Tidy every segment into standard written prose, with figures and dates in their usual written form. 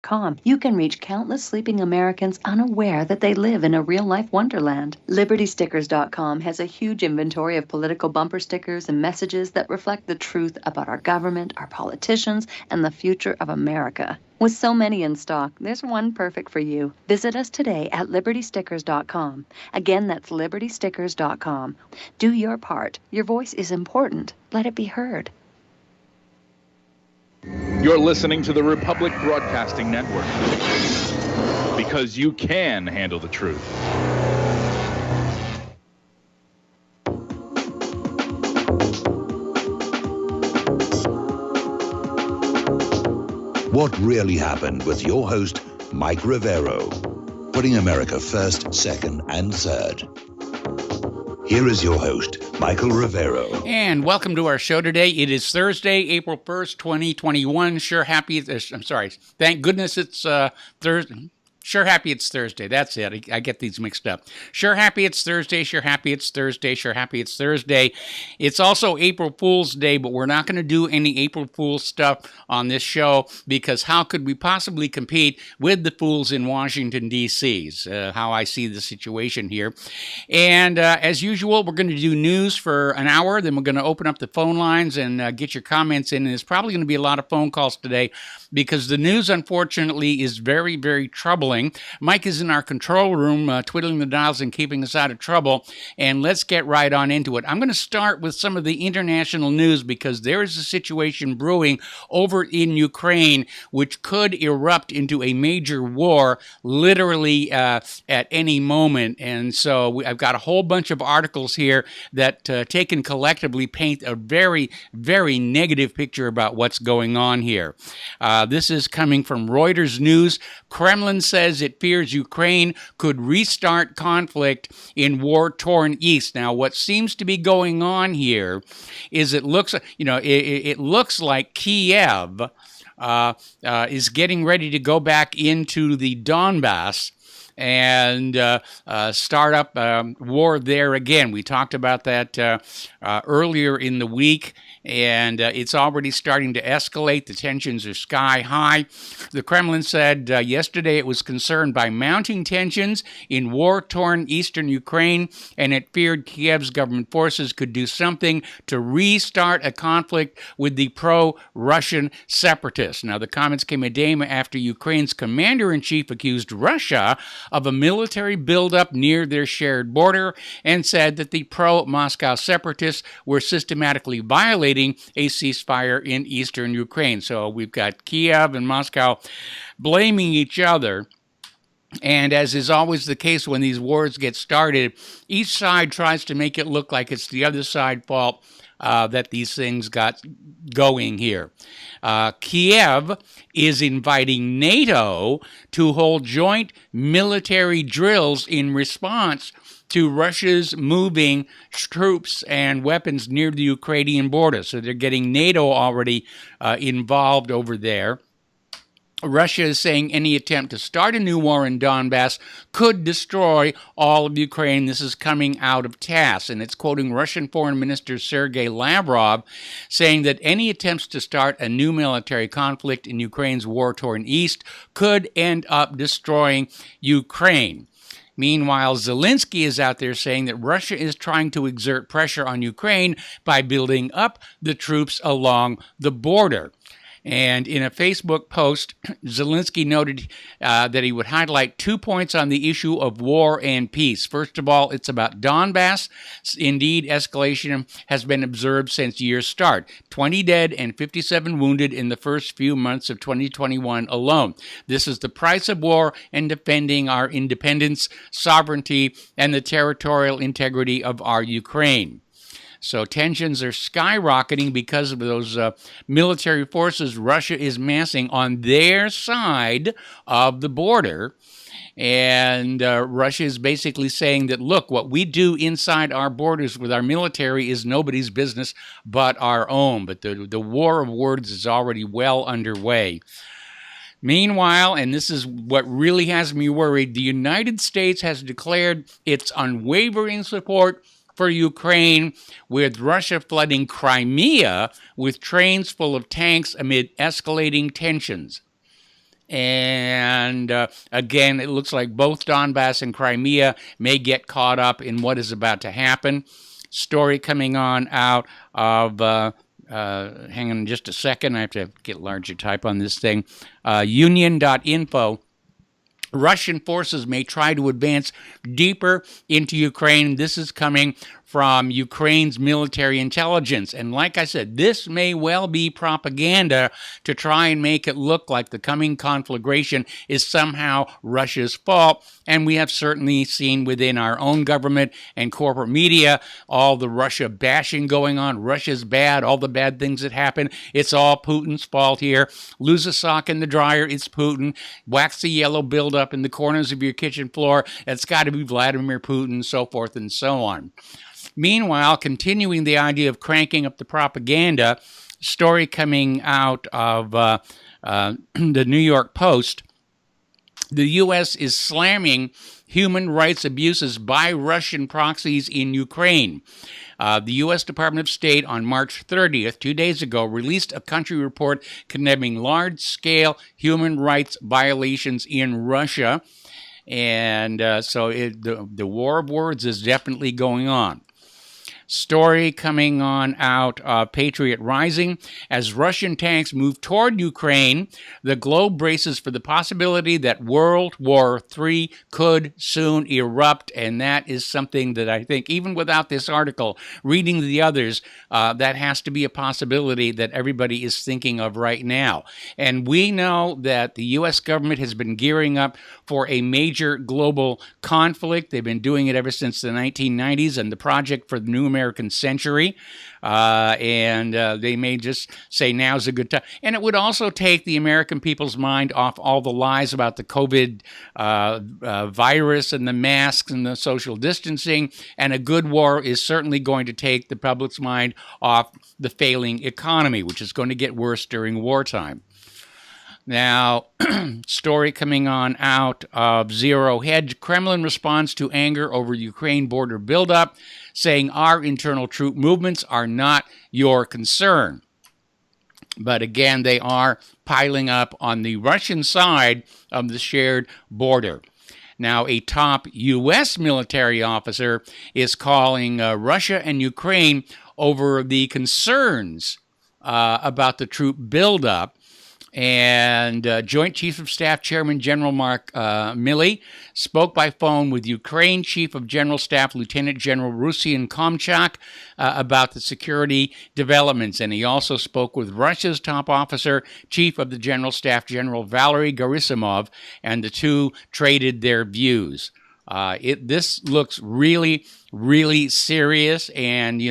LibertyStickers.com, you can reach countless sleeping Americans unaware that they live in a real-life wonderland. LibertyStickers.com has a huge inventory of political bumper stickers and messages that reflect the truth about our government, our politicians, and the future of America. With so many in stock, there's one perfect for you. Visit us today at LibertyStickers.com. Again, that's LibertyStickers.com. Do your part. Your voice is important. Let it be heard. You're listening to the Republic Broadcasting Network, because you can handle the truth. What really happened with your host, Mike Rivero, putting America first, second, and third. Here is your host, Michael Rivero. And welcome to our show today. It is Thursday, April 1st, 2021. Thank goodness it's Thursday. Sure happy it's Thursday. That's it. I get these mixed up. Sure happy it's Thursday. Sure happy it's Thursday. Sure happy it's Thursday. It's also April Fool's Day, but we're not going to do any April Fool's stuff on this show because how could we possibly compete with the fools in Washington, D.C. is how I see the situation here. And as usual, we're going to do news for an hour. Then we're going to open up the phone lines and get your comments in. And there's probably going to be a lot of phone calls today because the news, unfortunately, is very, very troubling. Mike is in our control room, twiddling the dials and keeping us out of trouble. And let's get right on into it. I'm going to start with some of the international news because there is a situation brewing over in Ukraine which could erupt into a major war literally at any moment. And so I've got a whole bunch of articles here that taken collectively paint a very, very negative picture about what's going on here. This is coming from Reuters News. Kremlin says it fears Ukraine could restart conflict in war-torn East. Now, what seems to be going on here is it looks like Kiev is getting ready to go back into the Donbass and start up war there again. We talked about that earlier in the week, and it's already starting to escalate. The tensions are sky high. The Kremlin said yesterday it was concerned by mounting tensions in war-torn eastern Ukraine, and it feared Kiev's government forces could do something to restart a conflict with the pro-Russian separatists. Now, the comments came a day after Ukraine's commander-in-chief accused Russia of a military buildup near their shared border and said that the pro-Moscow separatists were systematically violating a ceasefire in eastern Ukraine. So we've got Kiev and Moscow blaming each other. And as is always the case when these wars get started, each side tries to make it look like it's the other side's fault that these things got going here. Kiev is inviting NATO to hold joint military drills in response to Russia's moving troops and weapons near the Ukrainian border. So they're getting NATO already involved over there. Russia is saying any attempt to start a new war in Donbass could destroy all of Ukraine. This is coming out of TASS, and it's quoting Russian Foreign Minister Sergei Lavrov, saying that any attempts to start a new military conflict in Ukraine's war-torn east could end up destroying Ukraine. Meanwhile, Zelensky is out there saying that Russia is trying to exert pressure on Ukraine by building up the troops along the border. And in a Facebook post, Zelensky noted that he would highlight 2 points on the issue of war and peace. First of all, it's about Donbass. Indeed, escalation has been observed since year's start. 20 dead and 57 wounded in the first few months of 2021 alone. This is the price of war and defending our independence, sovereignty, and the territorial integrity of our Ukraine. So tensions are skyrocketing because of those military forces Russia is massing on their side of the border. And Russia is basically saying that, look, what we do inside our borders with our military is nobody's business but our own. But the war of words is already well underway. Meanwhile, and this is what really has me worried, the United States has declared its unwavering support for Ukraine, with Russia flooding Crimea with trains full of tanks amid escalating tensions. And again, it looks like both Donbass and Crimea may get caught up in what is about to happen. Story coming on out of, hang on just a second, I have to get larger type on this thing, union.info. Russian forces may try to advance deeper into Ukraine. This is coming from Ukraine's military intelligence. And like I said, this may well be propaganda to try and make it look like the coming conflagration is somehow Russia's fault. And we have certainly seen within our own government and corporate media all the Russia bashing going on. Russia's bad, all the bad things that happen. It's all Putin's fault here. Lose a sock in the dryer, it's Putin. Wax the yellow buildup in the corners of your kitchen floor, it's got to be Vladimir Putin, so forth and so on. Meanwhile, continuing the idea of cranking up the propaganda, story coming out of the New York Post, the U.S. is slamming human rights abuses by Russian proxies in Ukraine. The U.S. Department of State on March 30th, 2 days ago, released a country report condemning large-scale human rights violations in Russia. And so the war of words is definitely going on. Story coming on out of Patriot Rising. As Russian tanks move toward Ukraine, the globe braces for the possibility that World War III could soon erupt, and that is something that I think, even without this article, reading the others, that has to be a possibility that everybody is thinking of right now. And we know that the U.S. government has been gearing up for a major global conflict. They've been doing it ever since the 1990s, and the Project for the New American Century, and they may just say now's a good time. And it would also take the American people's mind off all the lies about the COVID virus and the masks and the social distancing, and a good war is certainly going to take the public's mind off the failing economy, which is going to get worse during wartime. Now, story coming on out of Zero Hedge. Kremlin responds to anger over Ukraine border buildup, saying our internal troop movements are not your concern. But again, they are piling up on the Russian side of the shared border. Now, a top U.S. military officer is calling Russia and Ukraine over the concerns about the troop buildup. And Joint Chief of Staff Chairman General Mark Milley spoke by phone with Ukraine Chief of General Staff Lieutenant General Ruslan Komchak about the security developments. And he also spoke with Russia's top officer, Chief of the General Staff General Valery Gerasimov, and the two traded their views. This looks really, really serious, and,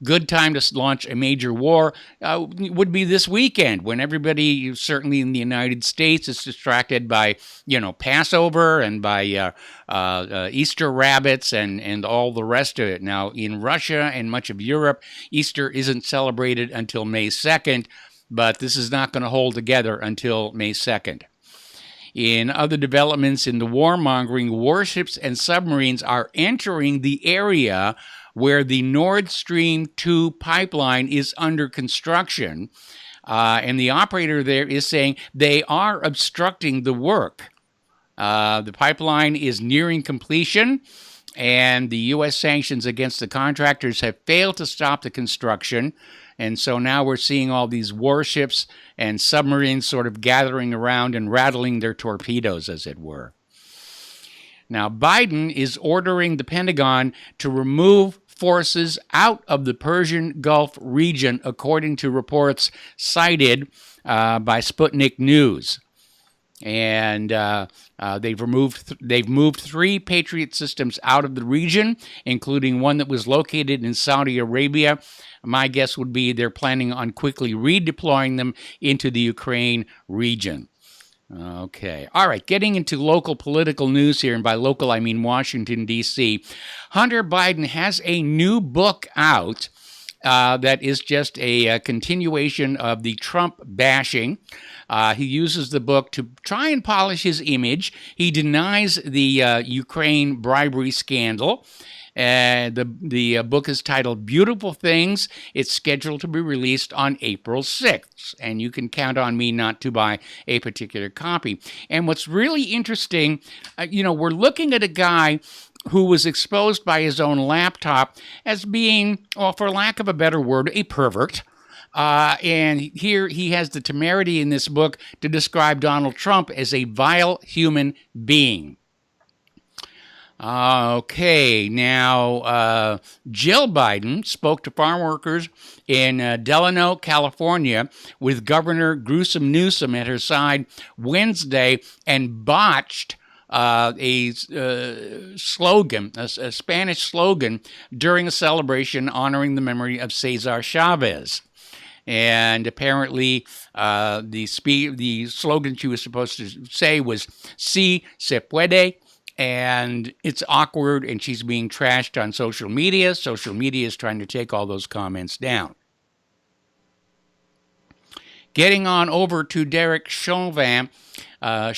good time to launch a major war would be this weekend, when everybody, certainly in the United States, is distracted by, Passover and by Easter rabbits and all the rest of it. Now, in Russia and much of Europe, Easter isn't celebrated until May 2nd, but this is not going to hold together until May 2nd. In other developments in the warmongering, warships and submarines are entering the area where the Nord Stream 2 pipeline is under construction, and the operator there is saying they are obstructing the work. The pipeline is nearing completion, and the U.S. sanctions against the contractors have failed to stop the construction. And so now we're seeing all these warships and submarines sort of gathering around and rattling their torpedoes, as it were. Now, Biden is ordering the Pentagon to remove forces out of the Persian Gulf region, according to reports cited by Sputnik News. And they've moved 3 Patriot systems out of the region, including one that was located in Saudi Arabia. My guess would be they're planning on quickly redeploying them into the Ukraine region. Okay. All right. Getting into local political news here, and by local, I mean Washington, D.C. Hunter Biden has a new book out that is just a continuation of the Trump bashing. He uses the book to try and polish his image. He denies the Ukraine bribery scandal. The book is titled Beautiful Things. It's scheduled to be released on April 6th, and you can count on me not to buy a particular copy. And what's really interesting, we're looking at a guy who was exposed by his own laptop as being, well, for lack of a better word, a pervert. And here he has the temerity in this book to describe Donald Trump as a vile human being. Okay, now Jill Biden spoke to farm workers in Delano, California, with Governor Gruesome Newsom at her side Wednesday and botched a slogan, a Spanish slogan, during a celebration honoring the memory of Cesar Chavez. And apparently, the slogan she was supposed to say was "Si se puede," and it's awkward, and she's being trashed on social media. Social media is trying to take all those comments down. Getting on over to Derek Chauvin, Ann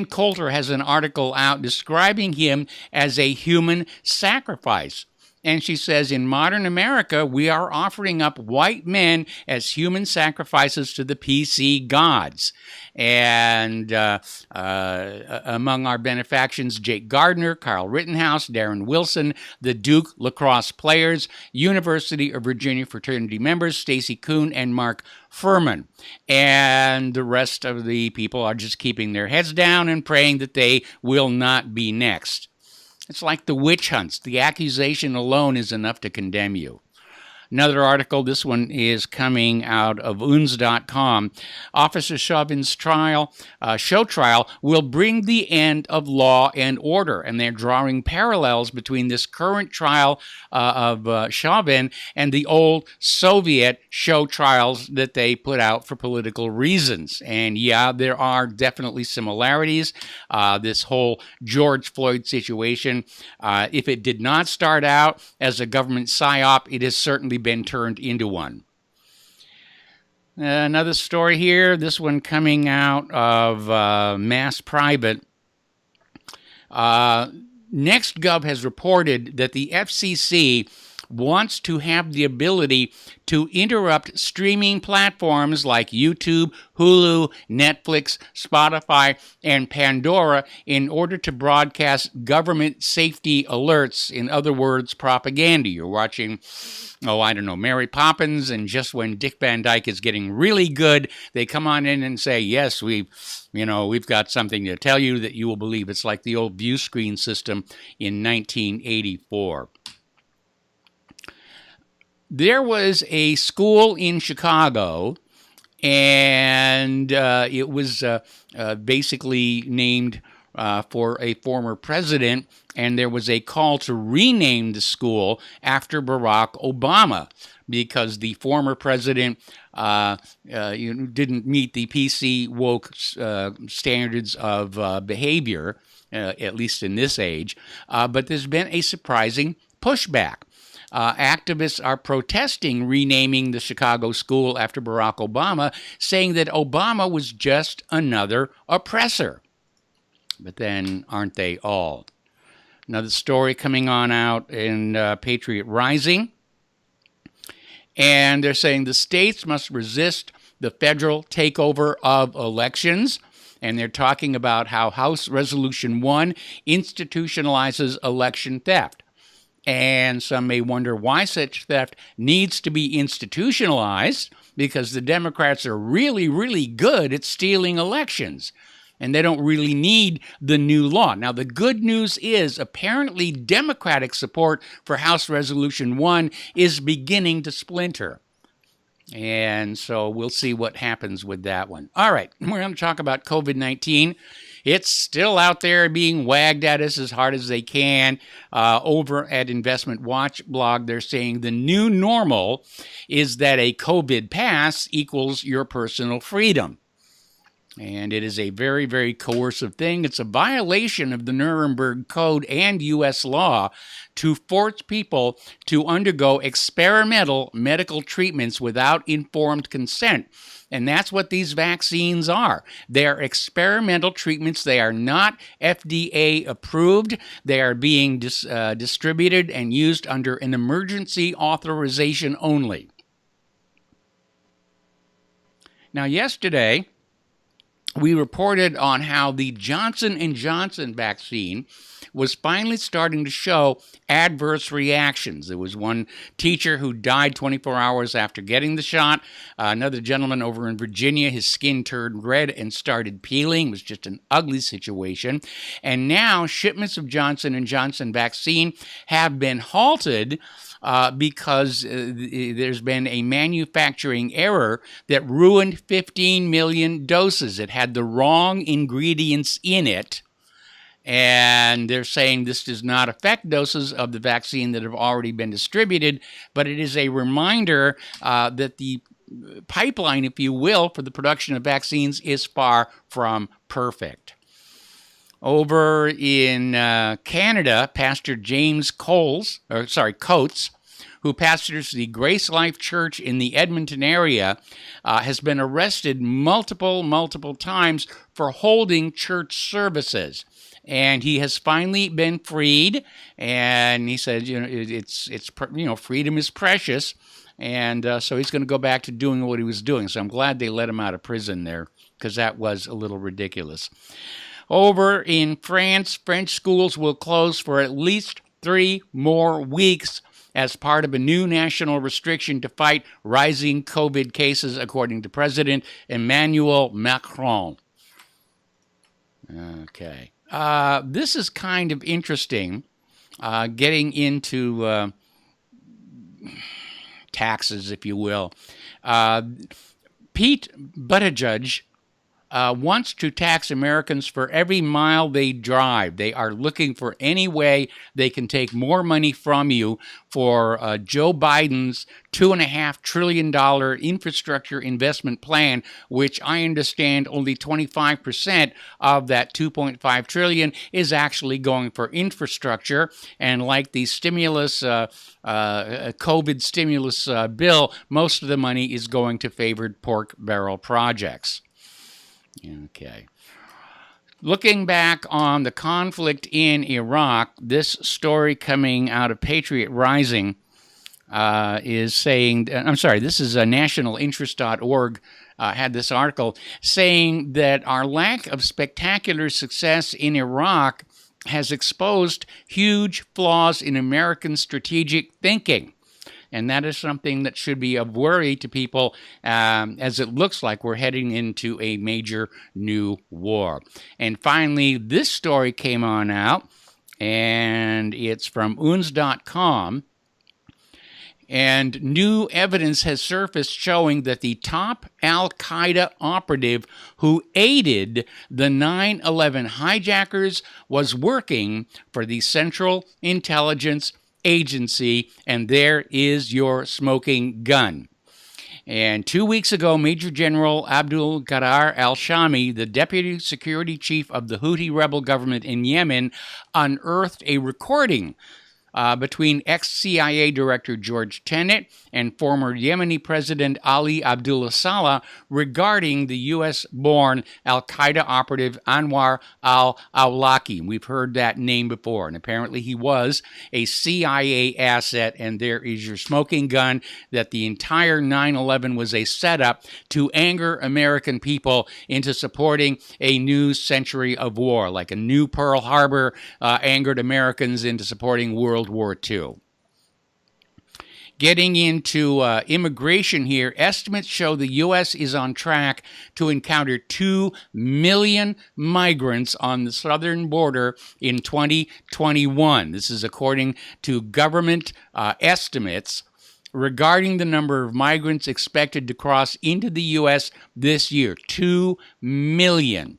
Coulter has an article out describing him as a human sacrifice. And she says, in modern America, we are offering up white men as human sacrifices to the PC gods. And among our benefactions, Jake Gardner, Kyle Rittenhouse, Darren Wilson, the Duke lacrosse players, University of Virginia fraternity members, Stacey Kuhn and Mark Furman. And the rest of the people are just keeping their heads down and praying that they will not be next. It's like the witch hunts. The accusation alone is enough to condemn you. Another article, this one is coming out of UNS.com. Officer Chauvin's show trial will bring the end of law and order. And they're drawing parallels between this current trial of Chauvin and the old Soviet show trials that they put out for political reasons. And yeah, there are definitely similarities. This whole George Floyd situation, if it did not start out as a government psyop, it has certainly been turned into one. Another story here, this one coming out of Mass Private. NextGov has reported that the FCC wants to have the ability to interrupt streaming platforms like YouTube, Hulu, Netflix, Spotify, and Pandora in order to broadcast government safety alerts. In other words, propaganda. You're watching, Mary Poppins, and just when Dick Van Dyke is getting really good, they come on in and say, yes, we've got something to tell you that you will believe. It's like the old view screen system in 1984. There was a school in Chicago, and it was basically named for a former president, and there was a call to rename the school after Barack Obama because the former president didn't meet the PC woke standards of behavior, at least in this age, but there's been a surprising pushback. Activists are protesting renaming the Chicago school after Barack Obama, saying that Obama was just another oppressor. But then, aren't they all? Another story coming on out in Patriot Rising. And they're saying the states must resist the federal takeover of elections. And they're talking about how House Resolution 1 institutionalizes election theft. And some may wonder why such theft needs to be institutionalized, because the Democrats are really, really good at stealing elections, and they don't really need the new law. Now, the good news is apparently Democratic support for House Resolution 1 is beginning to splinter. And so we'll see what happens with that one. All right, we're going to talk about COVID-19. It's still out there being wagged at us as hard as they can. Over at Investment Watch blog, they're saying the new normal is that a COVID pass equals your personal freedom. And it is a very, very coercive thing. It's a violation of the Nuremberg Code and U.S. law to force people to undergo experimental medical treatments without informed consent. And that's what these vaccines are. They're experimental treatments. They are not FDA approved. They are being distributed and used under an emergency authorization only. Now, yesterday, we reported on how the Johnson & Johnson vaccine was finally starting to show adverse reactions. There was one teacher who died 24 hours after getting the shot. Another gentleman over in Virginia, his skin turned red and started peeling. It was just an ugly situation. And now shipments of Johnson & Johnson vaccine have been halted because there's been a manufacturing error that ruined 15 million doses. It had the wrong ingredients in it, and they're saying this does not affect doses of the vaccine that have already been distributed, but it is a reminder that the pipeline, if you will, for the production of vaccines is far from perfect. Over in Canada, Pastor James Coates, who pastors the Grace Life Church in the Edmonton area, has been arrested multiple times for holding church services. And he has finally been freed. And he said, freedom is precious. And so he's going to go back to doing what he was doing. So I'm glad they let him out of prison there, because that was a little ridiculous. Over in France, French schools will close for at least 3 more weeks as part of a new national restriction to fight rising COVID cases, according to President Emmanuel Macron. Okay. This is kind of interesting, getting into taxes, if you will. Pete Buttigieg wants to tax Americans for every mile they drive. They are looking for any way they can take more money from you for Joe Biden's $2.5 trillion infrastructure investment plan, which I understand only 25% of that $2.5 trillion is actually going for infrastructure. And like the stimulus, COVID stimulus bill, most of the money is going to favored pork barrel projects. Okay. Looking back on the conflict in Iraq, this story coming out of Patriot Rising is saying, this is nationalinterest.org had this article saying that our lack of spectacular success in Iraq has exposed huge flaws in American strategic thinking. And that is something that should be of worry to people as it looks like we're heading into a major new war. And finally, this story came on out, and it's from UNS.com. And new evidence has surfaced showing that the top al-Qaeda operative who aided the 9/11 hijackers was working for the Central Intelligence Agency, and there is your smoking gun. And 2 weeks ago, Major General Abdul Qadar al-Shami, the deputy security chief of the Houthi rebel government in Yemen, unearthed a recording between ex-CIA Director George Tenet and former Yemeni President Ali Abdullah Saleh regarding the U.S.-born al-Qaeda operative Anwar al-Awlaki. We've heard that name before, and apparently he was a CIA asset, and there is your smoking gun that the entire 9/11 was a setup to anger American people into supporting a new century of war, like a new Pearl Harbor angered Americans into supporting World War II. Getting into immigration here, estimates show the U.S. is on track to encounter 2 million migrants on the southern border in 2021. This is according to government estimates regarding the number of migrants expected to cross into the U.S. this year. 2 million.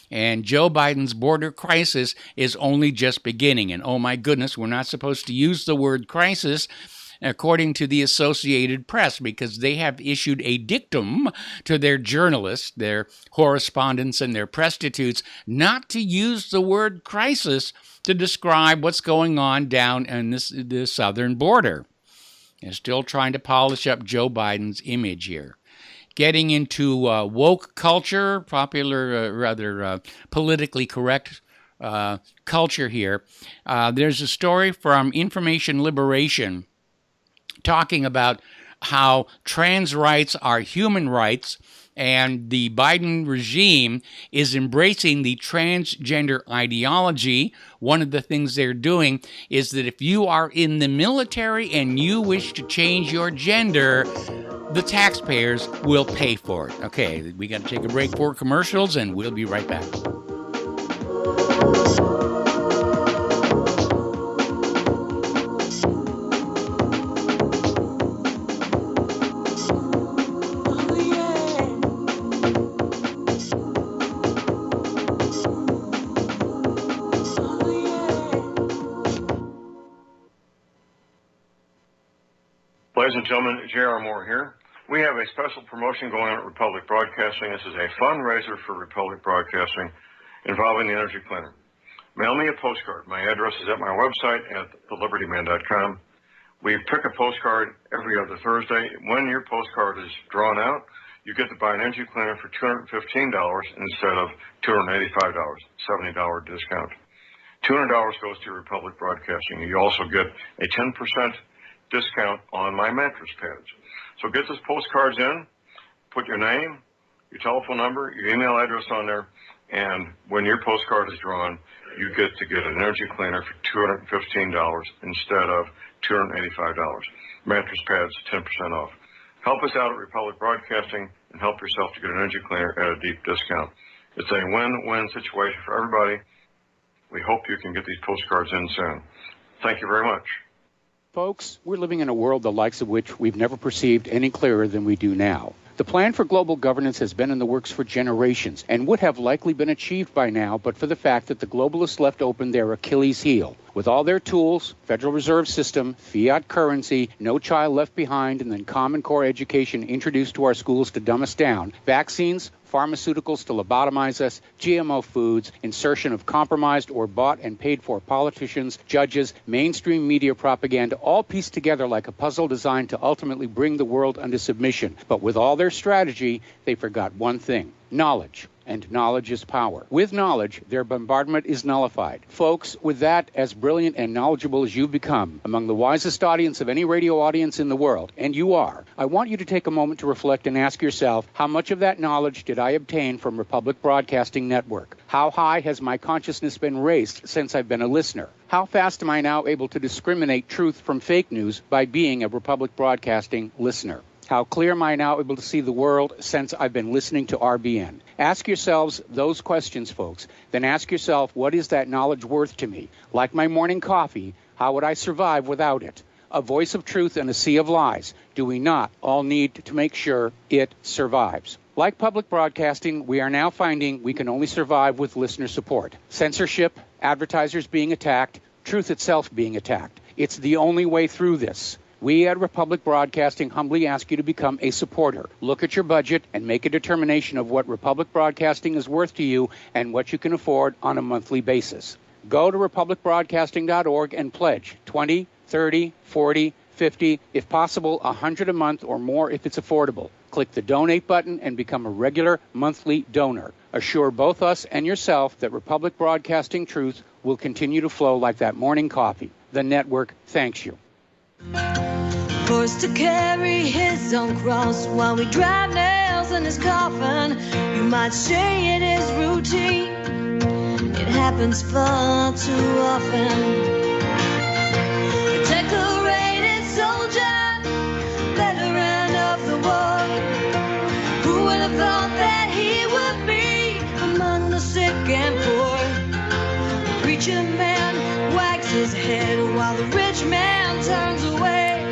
And Joe Biden's border crisis is only just beginning. And oh my goodness, we're not supposed to use the word crisis according to the Associated Press, because they have issued a dictum to their journalists, their correspondents, and their prostitutes not to use the word crisis to describe what's going on down in the southern border. They're still trying to polish up Joe Biden's image here. Getting into woke culture, politically correct culture here. There's a story from Information Liberation talking about how trans rights are human rights, and the Biden regime is embracing the transgender ideology. One of the things they're doing is that if you are in the military and you wish to change your gender, the taxpayers will pay for it. Okay, we got to take a break for commercials, and we'll be right back. Ladies and gentlemen, J.R. Moore here. We have a special promotion going on at Republic Broadcasting. This is a fundraiser for Republic Broadcasting involving the energy cleaner. Mail me a postcard. My address is at my website at thelibertyman.com. We pick a postcard every other Thursday. When your postcard is drawn out, you get to buy an energy cleaner for $215 instead of $285, $70 discount. $200 goes to Republic Broadcasting. You also get a 10% discount on my mattress pads. So get those postcards in, put your name, your telephone number, your email address on there, and when your postcard is drawn, you get to get an energy cleaner for $215 instead of $285. Mattress pads, 10% off. Help us out at Republic Broadcasting and help yourself to get an energy cleaner at a deep discount. It's a win-win situation for everybody. We hope you can get these postcards in soon. Thank you very much. Folks, we're living in a world the likes of which we've never perceived any clearer than we do now. The plan for global governance has been in the works for generations and would have likely been achieved by now but for the fact that the globalists left open their Achilles heel. With all their tools, Federal Reserve System, fiat currency, no child left behind, and then Common Core education introduced to our schools to dumb us down, vaccines, pharmaceuticals to lobotomize us, GMO foods, insertion of compromised or bought and paid for politicians, judges, mainstream media propaganda, all pieced together like a puzzle designed to ultimately bring the world under submission. But with all their strategy, they forgot one thing: knowledge. And knowledge is power. With knowledge, their bombardment is nullified. Folks, with that, as brilliant and knowledgeable as you've become, among the wisest audience of any radio audience in the world, and you are, I want you to take a moment to reflect and ask yourself, how much of that knowledge did I obtain from Republic Broadcasting Network? How high has my consciousness been raised since I've been a listener? How fast am I now able to discriminate truth from fake news by being a Republic Broadcasting listener? How clear am I now able to see the world since I've been listening to RBN? Ask yourselves those questions, folks. Then ask yourself, what is that knowledge worth to me? Like my morning coffee, how would I survive without it? A voice of truth in a sea of lies. Do we not all need to make sure it survives? Like public broadcasting, we are now finding we can only survive with listener support. Censorship, advertisers being attacked, truth itself being attacked. It's the only way through this. We at Republic Broadcasting humbly ask you to become a supporter. Look at your budget and make a determination of what Republic Broadcasting is worth to you and what you can afford on a monthly basis. Go to republicbroadcasting.org and pledge $20, $30, $40, $50, if possible, $100 a month or more if it's affordable. Click the donate button and become a regular monthly donor. Assure both us and yourself that Republic Broadcasting truth will continue to flow like that morning coffee. The network thanks you. Forced to carry his own cross while we drive nails in his coffin. You might say it is routine. It happens far too often. A decorated soldier, veteran of the war. Who would have thought that he would be among the sick and poor? The preacher man wags his head while the rich man turns away.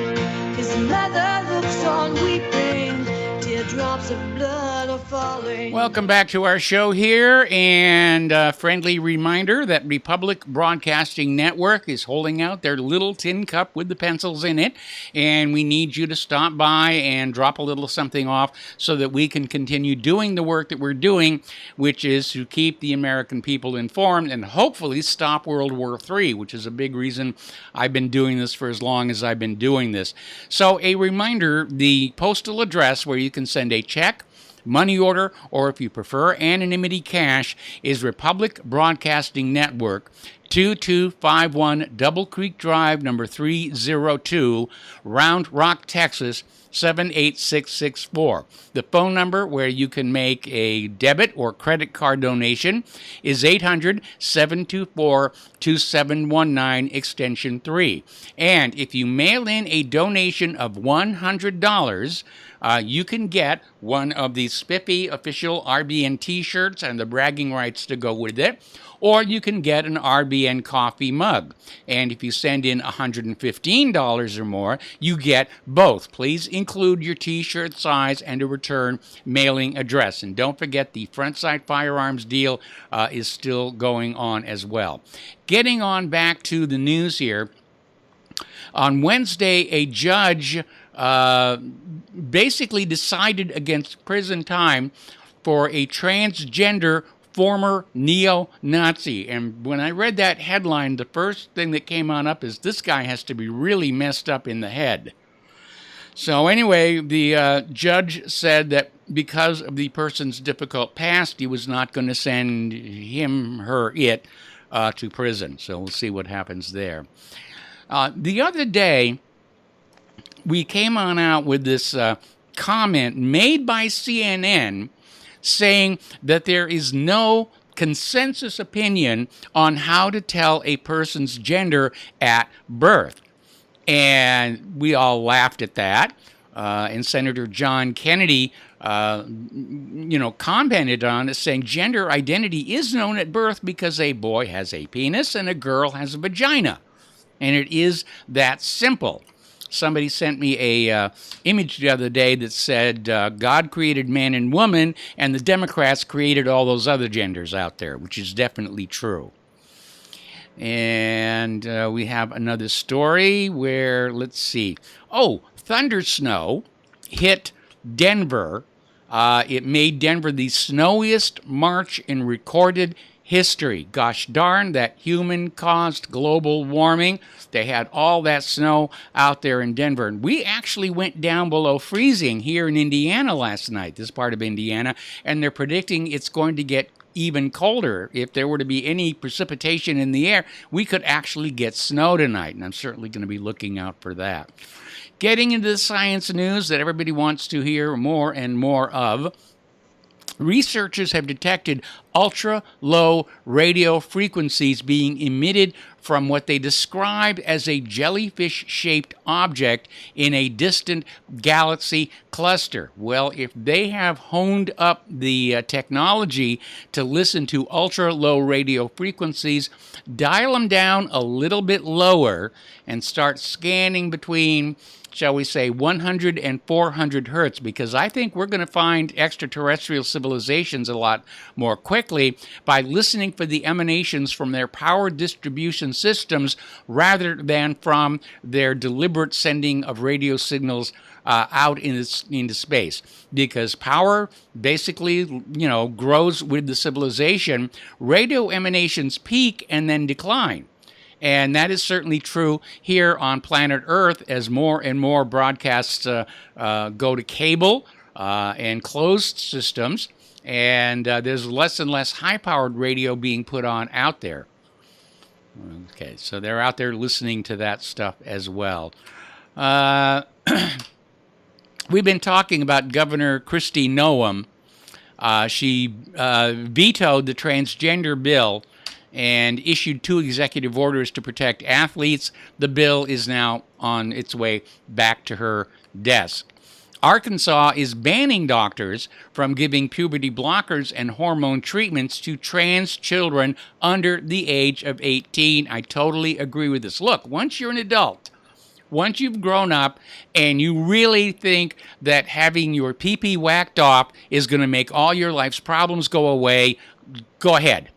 His mother looks on weeping, teardrops of blood are falling. Welcome back to our show here, and a friendly reminder that Republic Broadcasting Network is holding out their little tin cup with the pencils in it, and we need you to stop by and drop a little something off so that we can continue doing the work that we're doing, which is to keep the American people informed and hopefully stop World War III, which is a big reason I've been doing this for as long as I've been doing this. So a reminder, the postal address where you can send a check, money order, or if you prefer anonymity cash, is Republic Broadcasting Network, 2251 Double Creek Drive, number 302, Round Rock, Texas, 78664. The phone number where you can make a debit or credit card donation is 800-724-2719, extension 3. And if you mail in a donation of $100, you can get one of the spiffy official RBN t-shirts and the bragging rights to go with it, or you can get an RBN coffee mug. And if you send in $115 or more, you get both. Please include your t-shirt size and a return mailing address. And don't forget, the Frontside Firearms deal is still going on as well. Getting on back to the news here, on Wednesday, a judge basically decided against prison time for a transgender former neo-Nazi. And when I read that headline, the first thing that came on up is this guy has to be really messed up in the head. So anyway, the judge said that because of the person's difficult past, he was not going to send him, her, it to prison. So we'll see what happens there. The other day, we came on out with this comment made by CNN saying that there is no consensus opinion on how to tell a person's gender at birth. And we all laughed at that. And Senator John Kennedy, commented on it, saying gender identity is known at birth because a boy has a penis and a girl has a vagina. And it is that simple. Somebody sent me a image the other day that said God created man and woman, and the Democrats created all those other genders out there, which is definitely true. And we have another story where, let's see. Oh, thunder snow hit Denver. It made Denver the snowiest March in recorded history. Gosh darn, that human-caused global warming. They had all that snow out there in Denver. And we actually went down below freezing here in Indiana last night, this part of Indiana, and they're predicting it's going to get even colder. If there were to be any precipitation in the air, we could actually get snow tonight, and I'm certainly going to be looking out for that. Getting into the science news that everybody wants to hear more and more of, researchers have detected ultra-low radio frequencies being emitted from what they described as a jellyfish-shaped object in a distant galaxy cluster. Well, if they have honed up the technology to listen to ultra-low radio frequencies, dial them down a little bit lower and start scanning between, shall we say, 100 and 400 hertz, because I think we're going to find extraterrestrial civilizations a lot more quickly by listening for the emanations from their power distribution systems rather than from their deliberate sending of radio signals out into space. Because power basically, grows with the civilization. Radio emanations peak and then decline. And that is certainly true here on planet Earth as more and more broadcasts go to cable and closed systems, and there's less and less high-powered radio being put on out there. Okay, so they're out there listening to that stuff as well. We've been talking about Governor Kristi Noem. She vetoed the transgender bill and issued 2 executive orders to protect athletes. The bill is now on its way back to her desk. Arkansas is banning doctors from giving puberty blockers and hormone treatments to trans children under the age of 18. I totally agree with this. Look, once you're an adult, Once you've grown up and you really think that having your pee-pee whacked off is going to make all your life's problems go away, go ahead.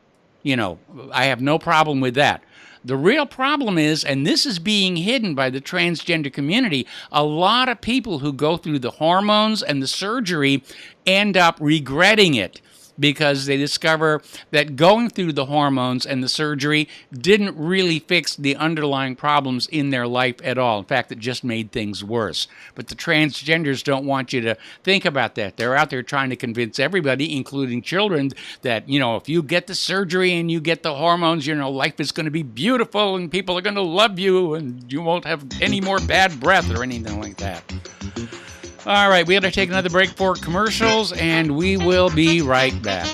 I have no problem with that. The real problem is, and this is being hidden by the transgender community, a lot of people who go through the hormones and the surgery end up regretting it because they discover that going through the hormones and the surgery didn't really fix the underlying problems in their life at all. In fact, it just made things worse. But the transgenders don't want you to think about that. They're out there trying to convince everybody, including children, that, if you get the surgery and you get the hormones, life is going to be beautiful and people are going to love you and you won't have any more bad breath or anything like that. All right, we got to take another break for commercials, and we will be right back.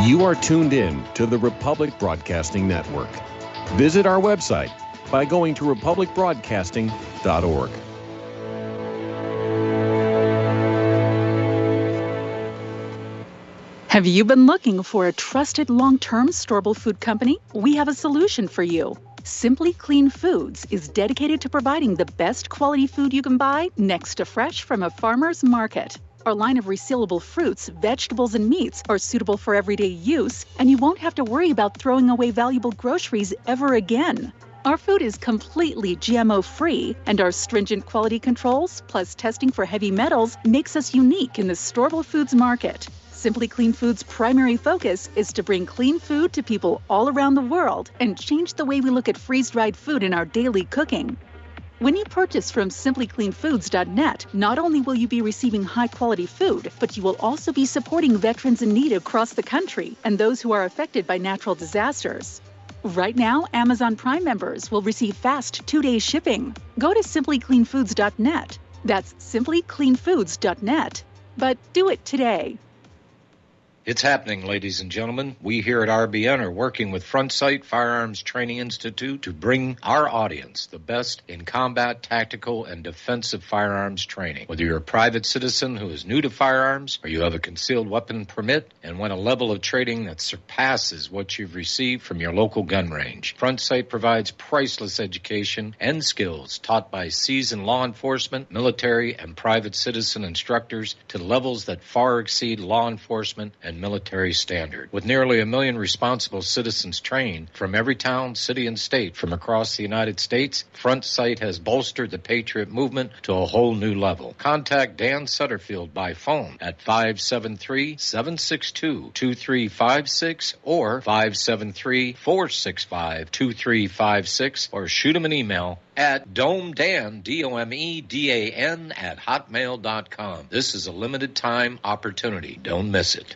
You are tuned in to the Republic Broadcasting Network. Visit our website by going to republicbroadcasting.org. Have you been looking for a trusted long-term storable food company? We have a solution for you. Simply Clean Foods is dedicated to providing the best quality food you can buy next to fresh from a farmer's market. Our line of resealable fruits, vegetables, and meats are suitable for everyday use, and you won't have to worry about throwing away valuable groceries ever again. Our food is completely GMO-free, and our stringent quality controls, plus testing for heavy metals, makes us unique in the storable foods market. Simply Clean Foods' primary focus is to bring clean food to people all around the world and change the way we look at freeze-dried food in our daily cooking. When you purchase from simplycleanfoods.net, not only will you be receiving high-quality food, but you will also be supporting veterans in need across the country and those who are affected by natural disasters. Right now, Amazon Prime members will receive fast 2-day shipping. Go to simplycleanfoods.net. That's simplycleanfoods.net. But do it today. It's happening, ladies and gentlemen. We here at RBN are working with Front Sight Firearms Training Institute to bring our audience the best in combat, tactical, and defensive firearms training. Whether you're a private citizen who is new to firearms or you have a concealed weapon permit and want a level of training that surpasses what you've received from your local gun range, Front Sight provides priceless education and skills taught by seasoned law enforcement, military, and private citizen instructors to levels that far exceed law enforcement and military standard. With nearly 1 million responsible citizens trained from every town, city, and state from across the United States, Front Sight has bolstered the Patriot movement to a whole new level. Contact Dan Sutterfield by phone at 573-762-2356 or 573-465-2356 or shoot him an email at domedan, DOMEDAN, at hotmail.com. This is a limited time opportunity. Don't miss it.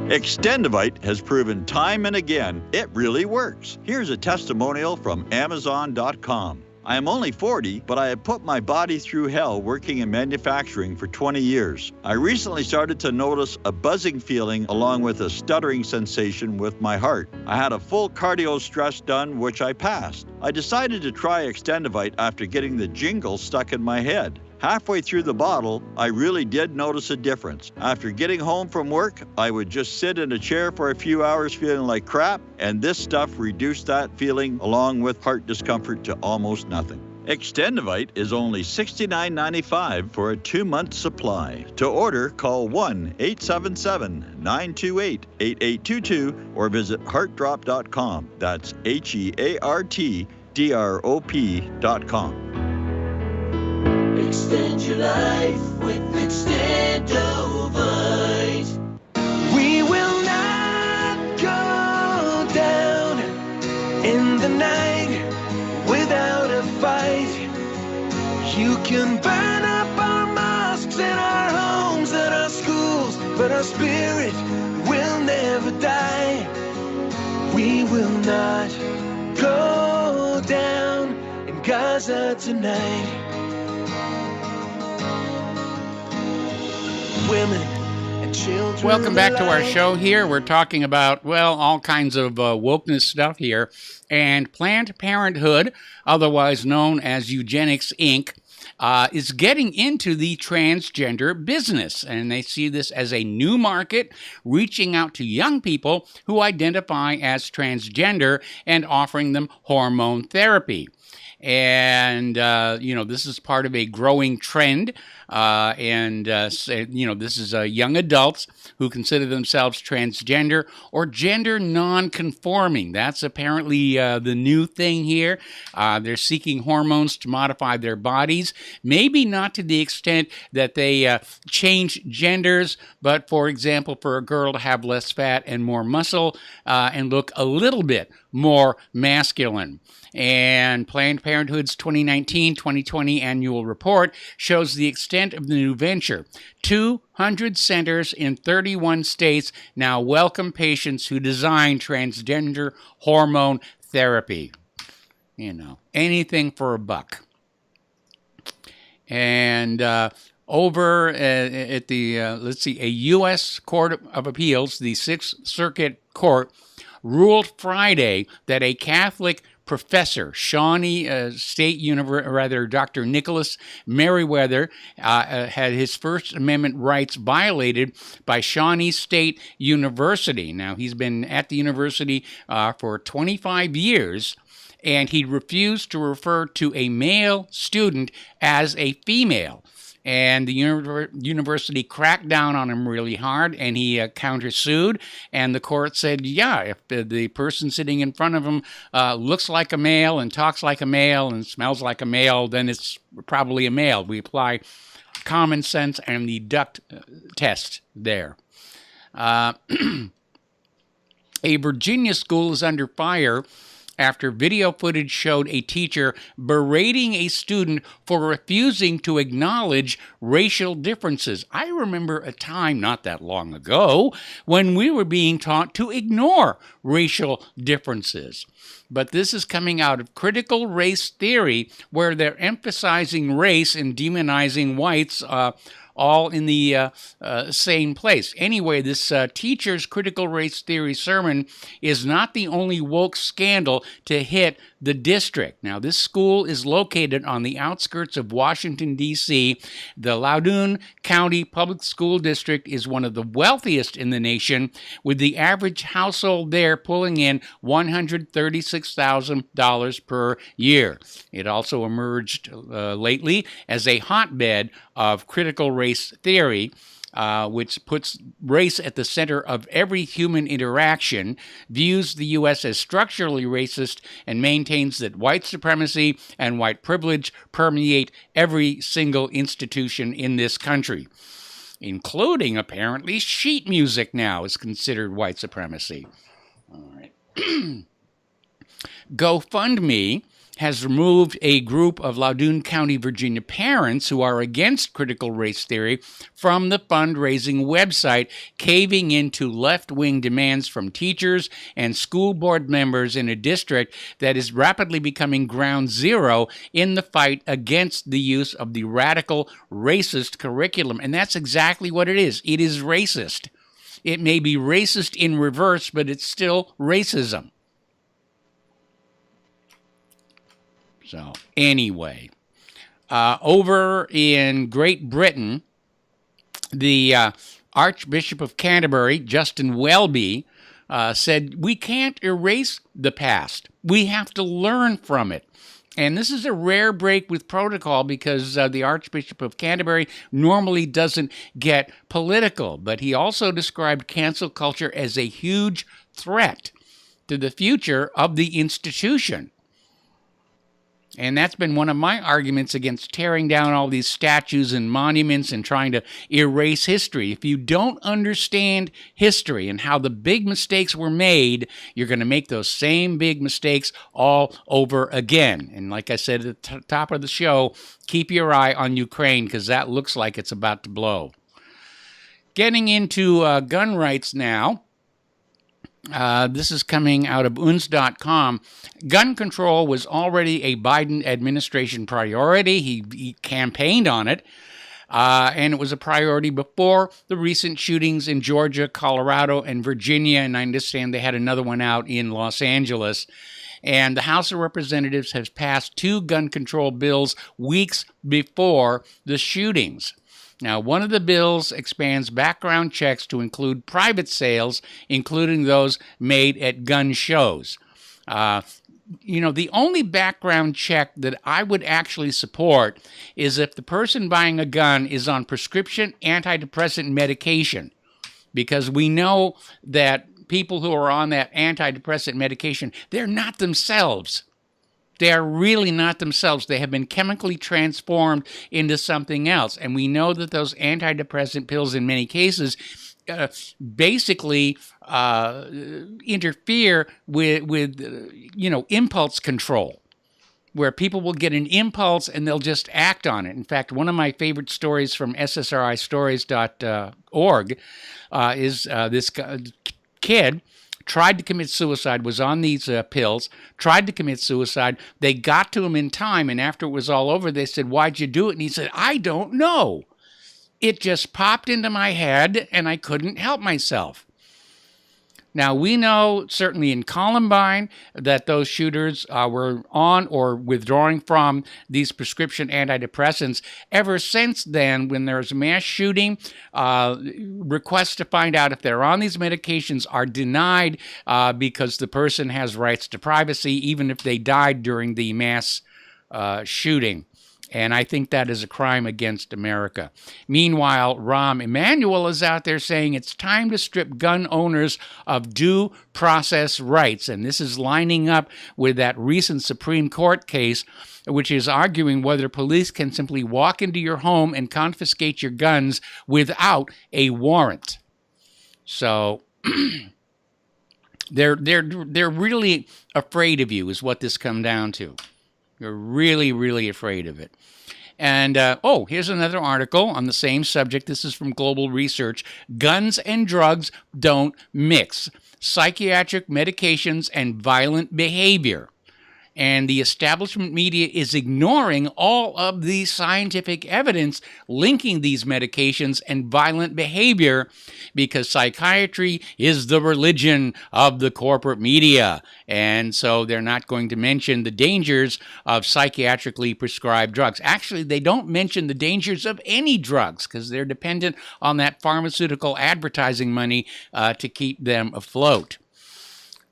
Extendivite has proven time and again it really works. Here's a testimonial from Amazon.com. I am only 40, but I have put my body through hell working in manufacturing for 20 years. I recently started to notice a buzzing feeling along with a stuttering sensation with my heart. I had a full cardio stress done, which I passed. I decided to try Extendivite after getting the jingle stuck in my head. Halfway through the bottle, I really did notice a difference. After getting home from work, I would just sit in a chair for a few hours feeling like crap, and this stuff reduced that feeling along with heart discomfort to almost nothing. Extendivite is only $69.95 for a 2-month supply. To order, call 1-877-928-8822 or visit heartdrop.com. That's HEARTDROP.com. Extend your life with Extendovite. We will not go down in the night without a fight. You can burn up our mosques and our homes and our schools, but our spirit will never die. We will not go down in Gaza tonight. Women and children. Welcome back to our show here. We're talking about, well, all kinds of wokeness stuff here. And Planned Parenthood, otherwise known as Eugenics Inc., is getting into the transgender business. And they see this as a new market, reaching out to young people who identify as transgender and offering them hormone therapy. And, this is part of a growing trend. This is young adults who consider themselves transgender or gender non-conforming. That's apparently the new thing here. They're seeking hormones to modify their bodies, maybe not to the extent that they change genders, but for example, for a girl to have less fat and more muscle and look a little bit more masculine. And Planned Parenthood's 2019-2020 annual report shows the extent of the new venture. 200 centers in 31 states now welcome patients who design transgender hormone therapy. Anything for a buck. And over at the, a U.S. Court of Appeals, the Sixth Circuit Court, ruled Friday that a Catholic professor, Shawnee State University, Dr. Nicholas Merriweather, had his First Amendment rights violated by Shawnee State University. Now, he's been at the university for 25 years, and he refused to refer to a male student as a female. And the university cracked down on him really hard, and he countersued. And the court said, if the person sitting in front of him looks like a male and talks like a male and smells like a male, then it's probably a male. We apply common sense and the duct test there. A Virginia school is under fire after video footage showed a teacher berating a student for refusing to acknowledge racial differences. I remember a time not that long ago when we were being taught to ignore racial differences. But this is coming out of critical race theory, where they're emphasizing race and demonizing whites all in the same place. Anyway, this teacher's critical race theory sermon is not the only woke scandal to hit the district. Now, this school is located on the outskirts of Washington, D.C. The Loudoun County Public School District is one of the wealthiest in the nation, with the average household there pulling in $136,000 per year. It also emerged lately as a hotbed of critical race theory, which puts race at the center of every human interaction, views the U.S. as structurally racist, and maintains that white supremacy and white privilege permeate every single institution in this country, including, apparently, sheet music now is considered white supremacy. All right. GoFundMe has removed a group of Loudoun County, Virginia parents who are against critical race theory from the fundraising website, caving into left-wing demands from teachers and school board members in a district that is rapidly becoming ground zero in the fight against the use of the radical racist curriculum. And that's exactly what it is. It is racist. It may be racist in reverse, but it's still racism. So, anyway, over in Great Britain, the Archbishop of Canterbury, Justin Welby, said, "We can't erase the past. We have to learn from it." And this is a rare break with protocol because the Archbishop of Canterbury normally doesn't get political. But he also described cancel culture as a huge threat to the future of the institution. And that's been one of my arguments against tearing down all these statues and monuments and trying to erase history. If you don't understand history and how the big mistakes were made, you're going to make those same big mistakes all over again. And like I said at the top of the show, keep your eye on Ukraine because that looks like it's about to blow. Getting into gun rights now. This is coming out of UNS.com. Gun control was already a Biden administration priority. He campaigned on it. And it was a priority before the recent shootings in Georgia, Colorado, and Virginia. And I understand they had another one out in Los Angeles. And the House of Representatives has passed 2 gun control bills weeks before the shootings. Now, one of the bills expands background checks to include private sales, including those made at gun shows. The only background check that I would actually support is if the person buying a gun is on prescription antidepressant medication, because we know that people who are on that antidepressant medication, they're not themselves. They are really not themselves. They have been chemically transformed into something else. And we know that those antidepressant pills, in many cases, basically interfere with impulse control, where people will get an impulse and they'll just act on it. In fact, one of my favorite stories from ssristories.org is this kid tried to commit suicide, was on these pills, tried to commit suicide. They got to him in time, and after it was all over, they said, "Why'd you do it?" And he said, "I don't know. It just popped into my head, and I couldn't help myself." Now, we know, certainly in Columbine, that those shooters were on or withdrawing from these prescription antidepressants. Ever since then, when there's a mass shooting, requests to find out if they're on these medications are denied because the person has rights to privacy, even if they died during the mass shooting. And I think that is a crime against America. Meanwhile, Rahm Emanuel is out there saying it's time to strip gun owners of due process rights. And this is lining up with that recent Supreme Court case, which is arguing whether police can simply walk into your home and confiscate your guns without a warrant. So they're really afraid of you, is what this comes down to. You're really, really afraid of it. And, here's another article on the same subject. This is from Global Research. Guns and drugs don't mix. Psychiatric medications and violent behavior. And the establishment media is ignoring all of the scientific evidence linking these medications and violent behavior, because psychiatry is the religion of the corporate media. And so they're not going to mention the dangers of psychiatrically prescribed drugs. Actually, they don't mention the dangers of any drugs because they're dependent on that pharmaceutical advertising money to keep them afloat.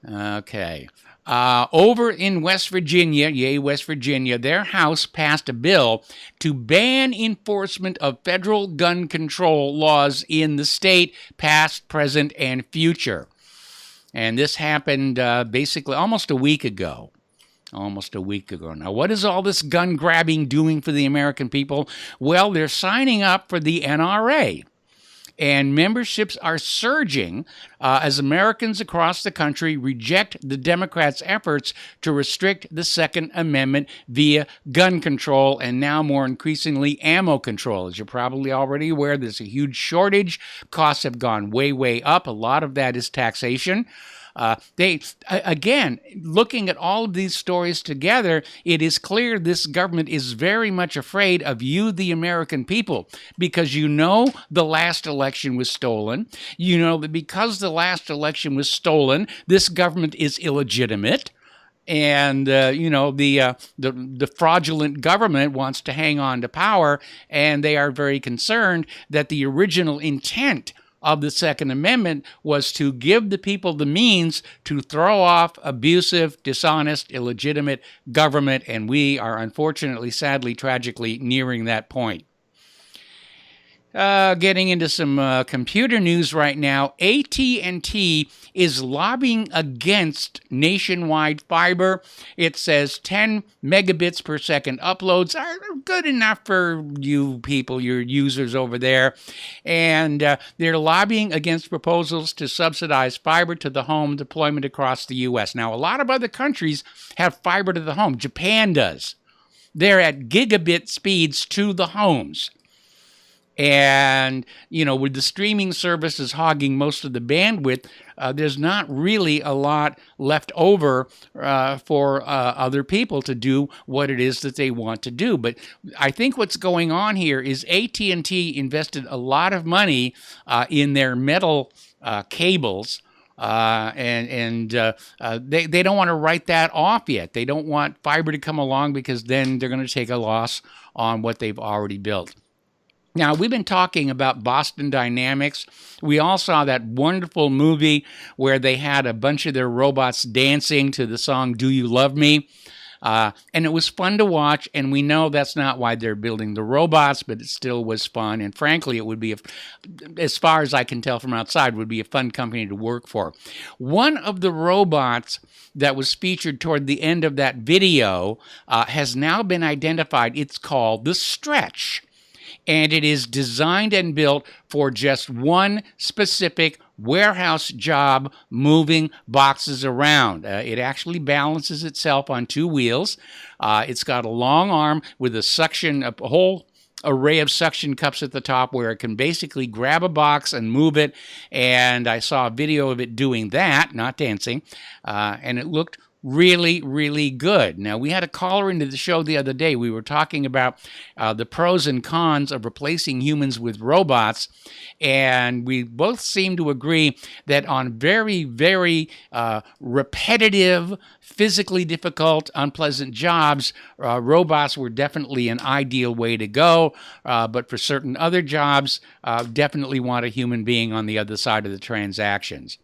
Okay. Over in West Virginia, yay, West Virginia, their House passed a bill to ban enforcement of federal gun control laws in the state, past, present, and future. And this happened basically almost a week ago. Now, what is all this gun grabbing doing for the American people? Well, they're signing up for the NRA. And memberships are surging as Americans across the country reject the Democrats' efforts to restrict the Second Amendment via gun control and now more increasingly ammo control. As you're probably already aware, there's a huge shortage. Costs have gone way, way up. A lot of that is taxation. Again, looking at all of these stories together, it is clear this government is very much afraid of you, the American people, because you know the last election was stolen. You know that because the last election was stolen, this government is illegitimate. And, the fraudulent government wants to hang on to power, and they are very concerned that the original intent of the Second Amendment was to give the people the means to throw off abusive, dishonest, illegitimate government, and we are unfortunately, sadly, tragically nearing that point. Getting into some computer news right now, AT&T is lobbying against nationwide fiber. It says 10 megabits per second uploads are good enough for you people, your users over there. And they're lobbying against proposals to subsidize fiber to the home deployment across the U.S. Now, a lot of other countries have fiber to the home. Japan does. They're at gigabit speeds to the homes. And, with the streaming services hogging most of the bandwidth, there's not really a lot left over for other people to do what it is that they want to do. But I think what's going on here is AT&T invested a lot of money in their metal cables. They don't want to write that off yet. They don't want fiber to come along because then they're going to take a loss on what they've already built. Now, we've been talking about Boston Dynamics. We all saw that wonderful movie where they had a bunch of their robots dancing to the song Do You Love Me? And it was fun to watch, and we know that's not why they're building the robots, but it still was fun. And frankly, it would be, as far as I can tell from outside, would be a fun company to work for. One of the robots that was featured toward the end of that video has now been identified. It's called the Stretch. And it is designed and built for just one specific warehouse job, moving boxes around. It actually balances itself on two wheels. It's got a long arm with a whole array of suction cups at the top where it can basically grab a box and move it. And I saw a video of it doing that, not dancing, and it looked really, really good. Now, we had a caller into the show the other day. We were talking about the pros and cons of replacing humans with robots, and we both seem to agree that on very, very repetitive, physically difficult, unpleasant jobs, robots were definitely an ideal way to go, but for certain other jobs, definitely want a human being on the other side of the transactions.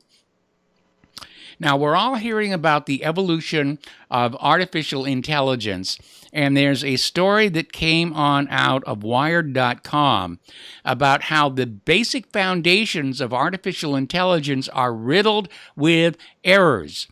Now, we're all hearing about the evolution of artificial intelligence, and there's a story that came on out of Wired.com about how the basic foundations of artificial intelligence are riddled with errors.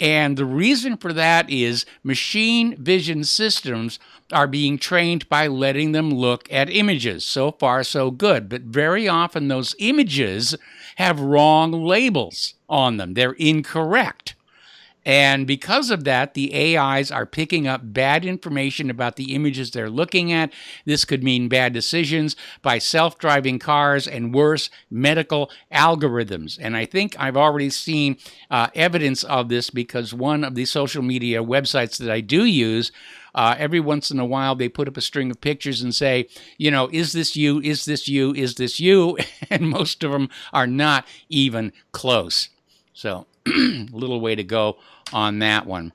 And the reason for that is machine vision systems are being trained by letting them look at images. So far, so good. But very often those images have wrong labels on them. They're incorrect. And because of that, the AIs are picking up bad information about the images they're looking at. This could mean bad decisions by self-driving cars and worse, medical algorithms. And I think I've already seen evidence of this because one of the social media websites that I do use, every once in a while they put up a string of pictures and say, you know, is this you, is this you, is this you? And most of them are not even close. So a little way to go on that one.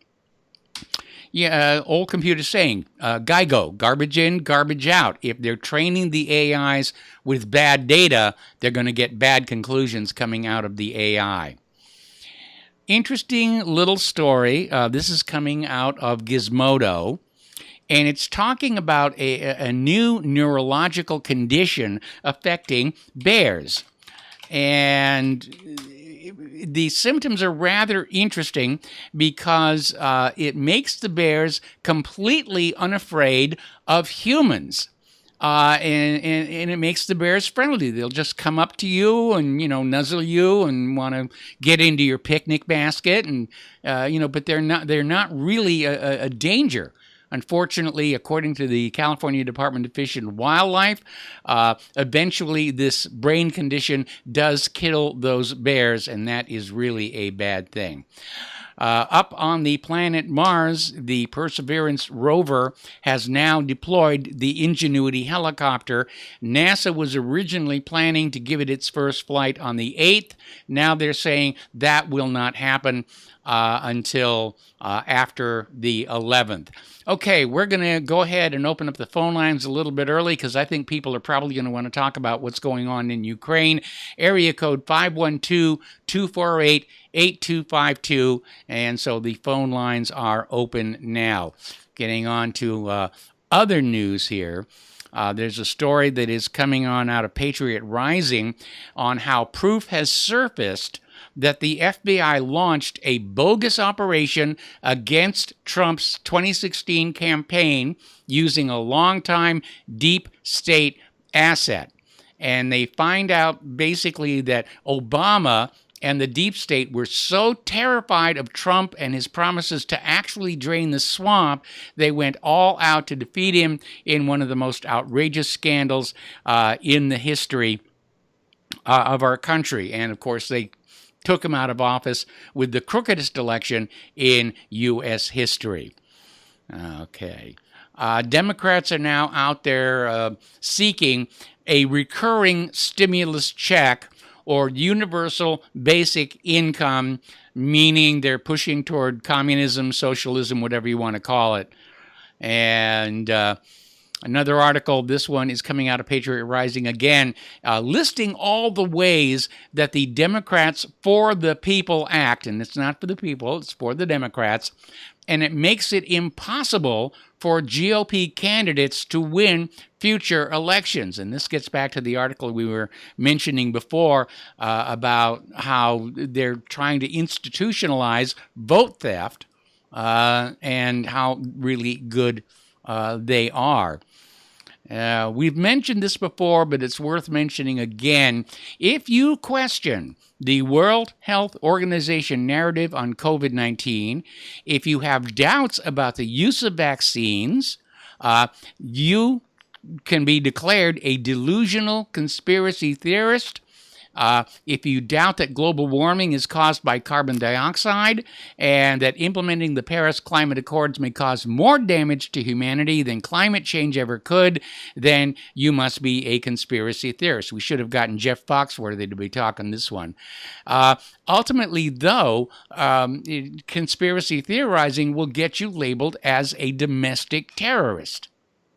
Yeah, old computer saying, GIGO, garbage in, garbage out. If they're training the AIs with bad data, they're going to get bad conclusions coming out of the AI. Interesting little story. This is coming out of Gizmodo, and it's talking about a new neurological condition affecting bears. And the symptoms are rather interesting because it makes the bears completely unafraid of humans. And it makes the bears friendly. They'll just come up to you and, you know, nuzzle you and want to get into your picnic basket. And, but they're not really a danger. Unfortunately, according to the California Department of Fish and Wildlife, eventually this brain condition does kill those bears, and that is really a bad thing. Up on the planet Mars, the Perseverance rover has now deployed the Ingenuity helicopter. NASA was originally planning to give it its first flight on the 8th. Now they're saying that will not happen until after the 11th. Okay, we're going to go ahead and open up the phone lines a little bit early because I think people are probably going to want to talk about what's going on in Ukraine. Area code 512-248-8252, and so the phone lines are open now. Getting on to other news here. There's a story that is coming on out of Patriot Rising on how proof has surfaced that the FBI launched a bogus operation against Trump's 2016 campaign using a longtime deep state asset. And they find out basically that Obama and the deep state were so terrified of Trump and his promises to actually drain the swamp, they went all out to defeat him in one of the most outrageous scandals in the history of our country. And of course, they took him out of office with the crookedest election in U.S. history. Okay. Democrats are now out there seeking a recurring stimulus check or universal basic income, meaning they're pushing toward communism, socialism, whatever you want to call it. And another article, this one is coming out of Patriot Rising again, listing all the ways that the Democrats For the People Act, and it's not for the people, it's for the Democrats, and it makes it impossible for GOP candidates to win future elections. And this gets back to the article we were mentioning before about how they're trying to institutionalize vote theft and how really good they are. We've mentioned this before, but it's worth mentioning again. If you question the World Health Organization narrative on COVID-19, if you have doubts about the use of vaccines, you can be declared a delusional conspiracy theorist. If you doubt that global warming is caused by carbon dioxide and that implementing the Paris Climate Accords may cause more damage to humanity than climate change ever could, then you must be a conspiracy theorist. We should have gotten Jeff Foxworthy to be talking this one. Ultimately, though, conspiracy theorizing will get you labeled as a domestic terrorist.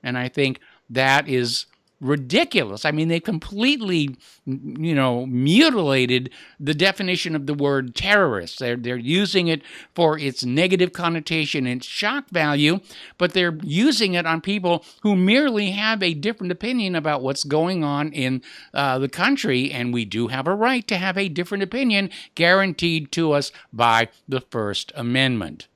And I think that is ridiculous. I mean, they completely, mutilated the definition of the word terrorist. They're using it for its negative connotation and shock value, but they're using it on people who merely have a different opinion about what's going on in the country, and we do have a right to have a different opinion guaranteed to us by the First Amendment.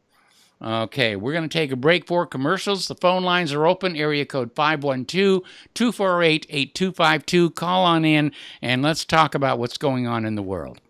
Okay, we're going to take a break for commercials. The phone lines are open. Area code 512-248-8252. Call on in, and let's talk about what's going on in the world.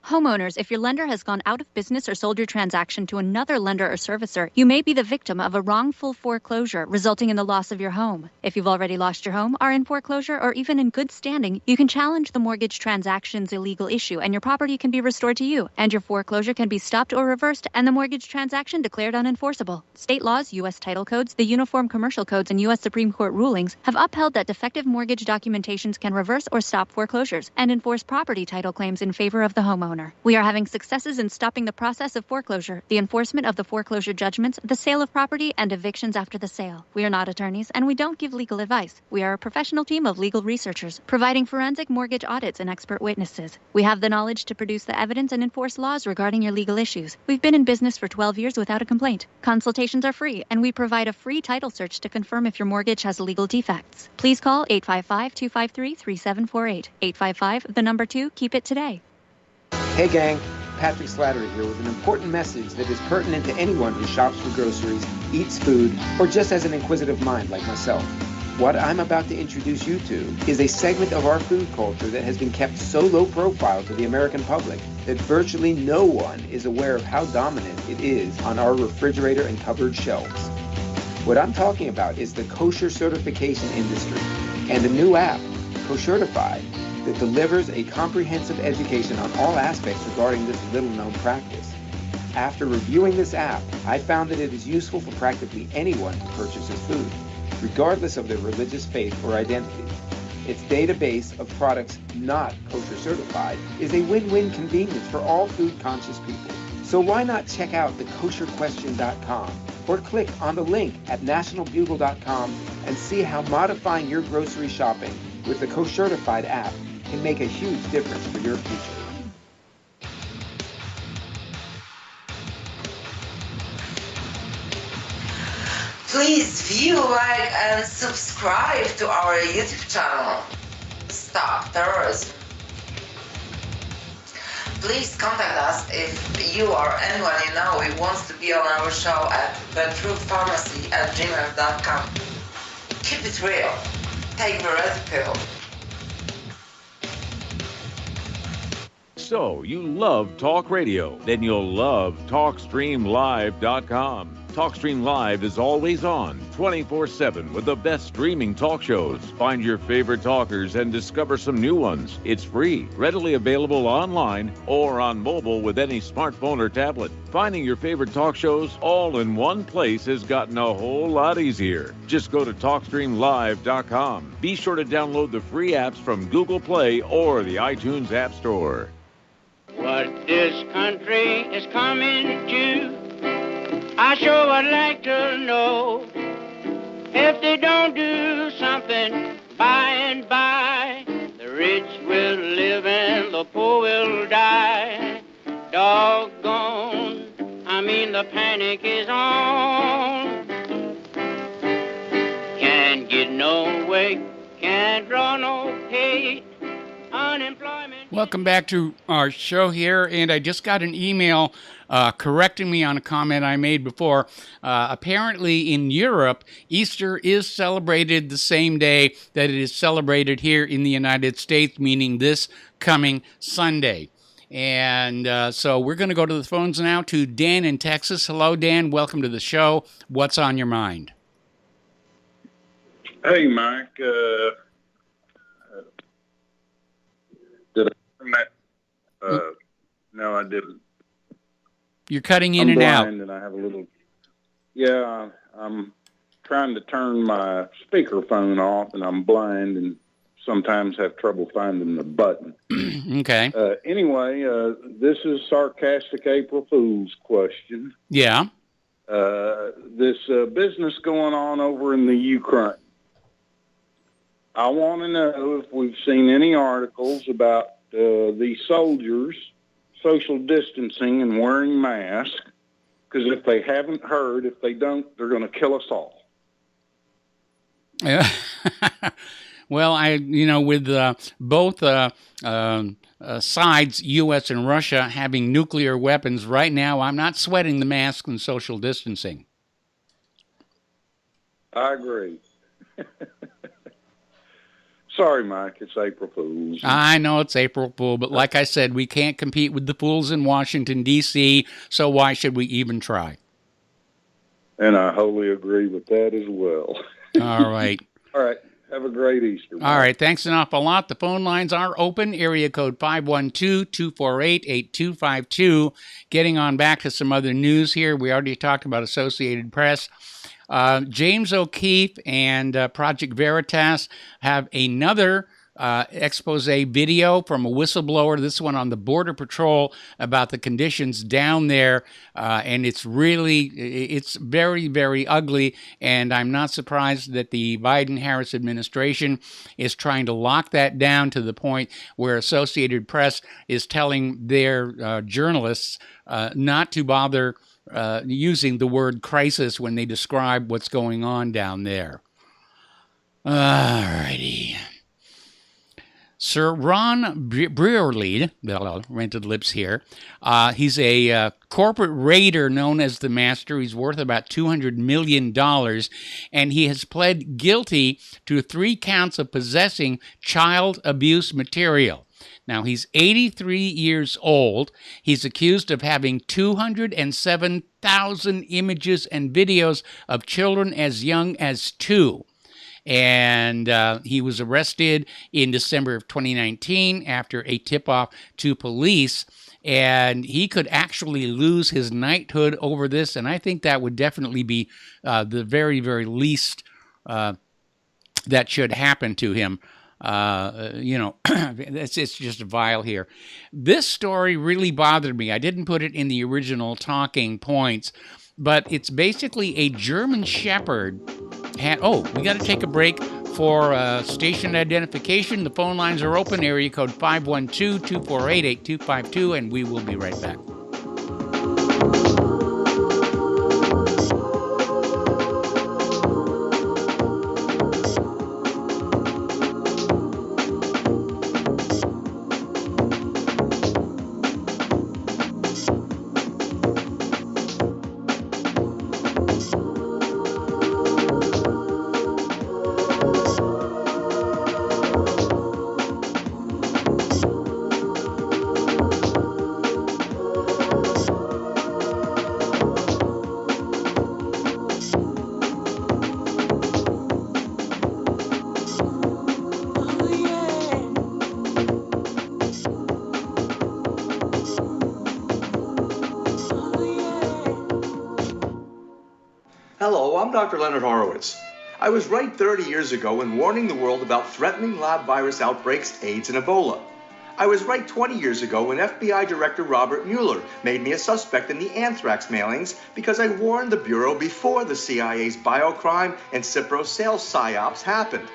Homeowners, if your lender has gone out of business or sold your transaction to another lender or servicer, you may be the victim of a wrongful foreclosure, resulting in the loss of your home. If you've already lost your home, are in foreclosure, or even in good standing, you can challenge the mortgage transaction's illegal issue, and your property can be restored to you, and your foreclosure can be stopped or reversed, and the mortgage transaction declared unenforceable. State laws, U.S. title codes, the Uniform Commercial Codes, and U.S. Supreme Court rulings have upheld that defective mortgage documentations can reverse or stop foreclosures and enforce property title claims in favor of the homeowner. We are having successes in stopping the process of foreclosure, the enforcement of the foreclosure judgments, the sale of property, and evictions after the sale. We are not attorneys, and we don't give legal advice. We are a professional team of legal researchers, providing forensic mortgage audits and expert witnesses. We have the knowledge to produce the evidence and enforce laws regarding your legal issues. We've been in business for 12 years without a complaint. Consultations are free, and we provide a free title search to confirm if your mortgage has legal defects. Please call 855-253-3748. 855, 2, keep it today. Hey gang, Patrick Slattery here with an important message that is pertinent to anyone who shops for groceries, eats food, or just has an inquisitive mind like myself. What I'm about to introduce you to is a segment of our food culture that has been kept so low profile to the American public that virtually no one is aware of how dominant it is on our refrigerator and cupboard shelves. What I'm talking about is the kosher certification industry and a new app, Koshertified, that delivers a comprehensive education on all aspects regarding this little-known practice. After reviewing this app, I found that it is useful for practically anyone who purchases food, regardless of their religious faith or identity. Its database of products not kosher certified is a win-win convenience for all food-conscious people. So why not check out thekosherquestion.com or click on the link at nationalbugle.com and see how modifying your grocery shopping with the Koshertified app can make a huge difference for your future. Please view, like, and subscribe to our YouTube channel. Stop terrorism. Please contact us if you or anyone you know who wants to be on our show at thetruthpharmacy@gmail.com. Keep it real. Take the red pill. So, you love talk radio? Then you'll love TalkStreamLive.com. TalkStream Live is always on, 24/7, with the best streaming talk shows. Find your favorite talkers and discover some new ones. It's free, readily available online or on mobile with any smartphone or tablet. Finding your favorite talk shows all in one place has gotten a whole lot easier. Just go to TalkStreamLive.com. Be sure to download the free apps from Google Play or the iTunes App Store. What this country is coming to, I sure would like to know. If they don't do something by and by, the rich will live and the poor will die. Doggone, I mean the panic is on. Can't get no way, can't draw no pay. Unemployment. Welcome back to our show here, and I just got an email correcting me on a comment I made before. Apparently in Europe, Easter is celebrated the same day that it is celebrated here in the United States, meaning this coming Sunday. And so we're going to go to the phones now to Dan in Texas. Hello, Dan. Welcome to the show. What's on your mind? Hey, Mike. Did I turn that? No, I didn't. You're cutting in and out. And I have a little. Yeah, I'm trying to turn my speakerphone off, and I'm blind, and sometimes have trouble finding the button. Okay. Anyway, this is sarcastic April Fool's question. Yeah. This business going on over in the Ukraine. I want to know if we've seen any articles about these soldiers social distancing and wearing masks, because if they haven't heard, if they don't, they're going to kill us all. Yeah. Well, with both sides, U.S. and Russia, having nuclear weapons right now, I'm not sweating the mask and social distancing. I agree. Sorry, Mike, it's April Fool's. I know it's April Fool, but like I said, we can't compete with the fools in Washington, D.C., so why should we even try? And I wholly agree with that as well. All right. All right. Have a great Easter. Mike. All right. Thanks an awful lot. The phone lines are open. Area code 512-248-8252. Getting on back to some other news here. We already talked about Associated Press. James O'Keefe and Project Veritas have another expose video from a whistleblower, this one on the Border Patrol, about the conditions down there. And it's very, very ugly. And I'm not surprised that the Biden-Harris administration is trying to lock that down to the point where Associated Press is telling their journalists not to bother using the word crisis when they describe what's going on down there. All righty. Sir Ron Brearley, rented lips here, he's a corporate raider known as the Master. He's worth about $200 million, and he has pled guilty to 3 counts of possessing child abuse material. Now, he's 83 years old. He's accused of having 207,000 images and videos of children as young as 2. And he was arrested in December of 2019 after a tip-off to police. And he could actually lose his knighthood over this. And I think that would definitely be the very, very least that should happen to him. It's just vile here. This story really bothered me. I didn't put it in the original talking points, but it's basically a German Shepherd. We got to take a break for station identification. The phone lines are open. Area code 512-248-8252, and we will be right back. I'm Dr. Leonard Horowitz. I was right 30 years ago in warning the world about threatening lab virus outbreaks, AIDS, and Ebola. I was right 20 years ago when FBI Director Robert Mueller made me a suspect in the anthrax mailings because I warned the Bureau before the CIA's biocrime and Cipro sales psyops happened.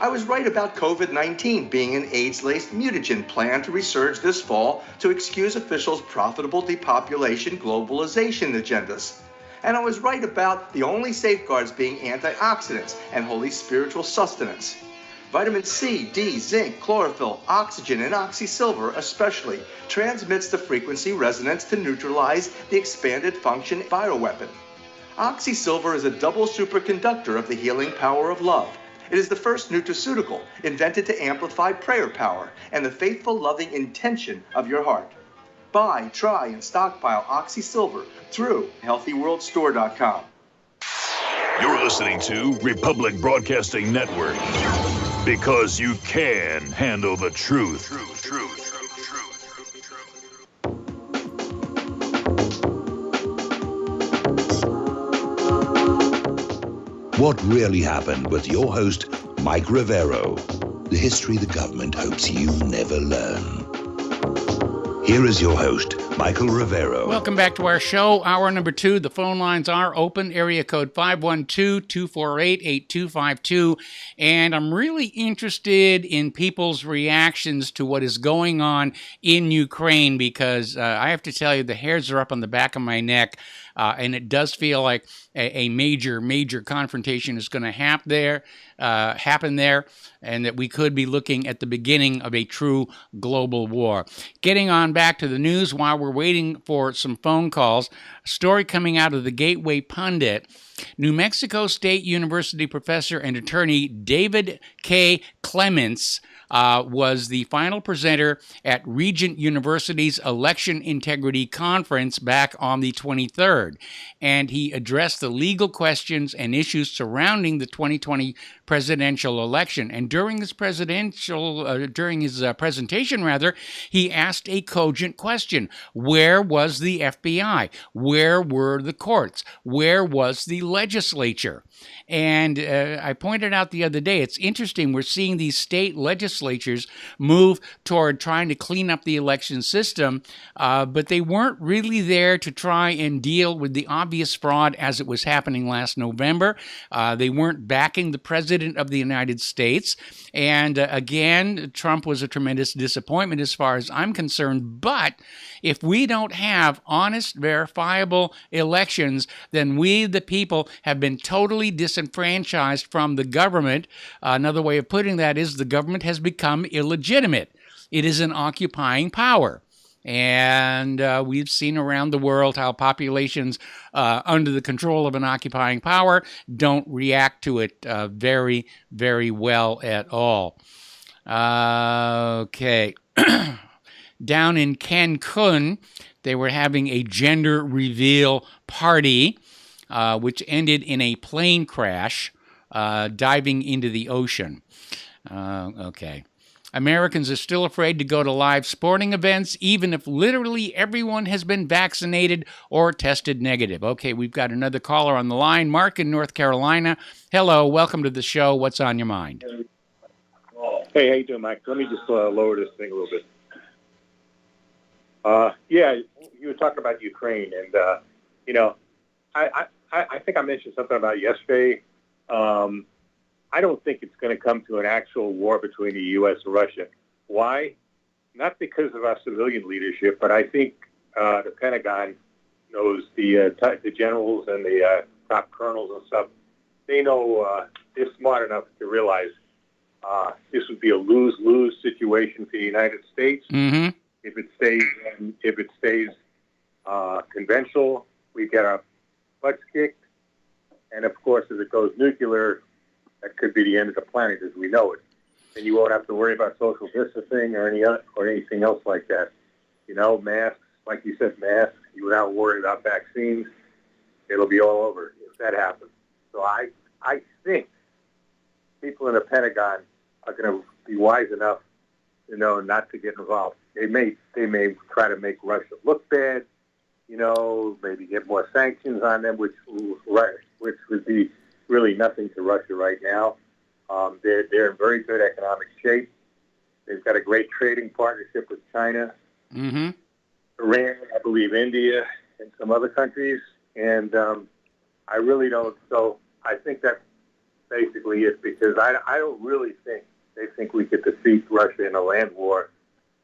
I was right about COVID-19 being an AIDS-laced mutagen planned to resurge this fall to excuse officials' profitable depopulation globalization agendas. And I was right about the only safeguards being antioxidants and holy spiritual sustenance. Vitamin C, D, zinc, chlorophyll, oxygen, and oxysilver especially transmits the frequency resonance to neutralize the expanded function bioweapon. Oxysilver is a double superconductor of the healing power of love. It is the first nutraceutical invented to amplify prayer power and the faithful, loving intention of your heart. Buy, try, and stockpile Oxysilver through HealthyWorldStore.com. You're listening to Republic Broadcasting Network. Because you can handle the truth. What really happened with your host, Mike Rivero. The history the government hopes you never learn. Here is your host, Michael Rivero. Welcome back to our show, hour number 2. The phone lines are open, area code 512-248-8252. And I'm really interested in people's reactions to what is going on in Ukraine because I have to tell you, the hairs are up on the back of my neck. And it does feel like a major confrontation is going to happen there, and that we could be looking at the beginning of a true global war. Getting on back to the news while we're waiting for some phone calls, a story coming out of the Gateway Pundit. New Mexico State University professor and attorney David K. Clements was the final presenter at Regent University's Election Integrity Conference back on the 23rd. And he addressed the legal questions and issues surrounding the 2020 presidential election. And during his presentation, he asked a cogent question. Where was the FBI? Where were the courts? Where was the legislature? And I pointed out the other day, it's interesting, we're seeing these state legislatures move toward trying to clean up the election system, but they weren't really there to try and deal with the obvious fraud as it was happening last November. They weren't backing the president of the United States. And again, Trump was a tremendous disappointment as far as I'm concerned. But if we don't have honest, verifiable elections, then we, the people, have been totally disenfranchised from the government. Another way of putting that is the government has become illegitimate. It is an occupying power. And we've seen around the world how populations under the control of an occupying power don't react to it very, very well at all. Okay. Down in Cancun, they were having a gender reveal party, which ended in a plane crash, diving into the ocean. Okay. Americans are still afraid to go to live sporting events, even if literally everyone has been vaccinated or tested negative. Okay, we've got another caller on the line. Mark in North Carolina. Hello, welcome to the show. What's on your mind? Hey, how you doing, Mike? Let me just lower this thing a little bit. Yeah, you were talking about Ukraine, and I think I mentioned something about yesterday. I don't think it's going to come to an actual war between the U.S. and Russia. Why? Not because of our civilian leadership, but I think the Pentagon knows the generals and the top colonels and stuff. They know they're smart enough to realize this would be a lose-lose situation for the United States. Mm-hmm. If it stays conventional, we get our butts kicked, and of course, if it goes nuclear, that could be the end of the planet as we know it. And you won't have to worry about social distancing or anything else like that. You know, masks, like you said, masks. You without worrying about vaccines. It'll be all over if that happens. So I think people in the Pentagon are going to be wise enough to know not to get involved. They may try to make Russia look bad, maybe get more sanctions on them, which would be really nothing to Russia right now. They're in very good economic shape. They've got a great trading partnership with China, Mm-hmm. Iran, I believe India, and some other countries. And I really don't. So I think that's basically it, because I don't really think they think we could defeat Russia in a land war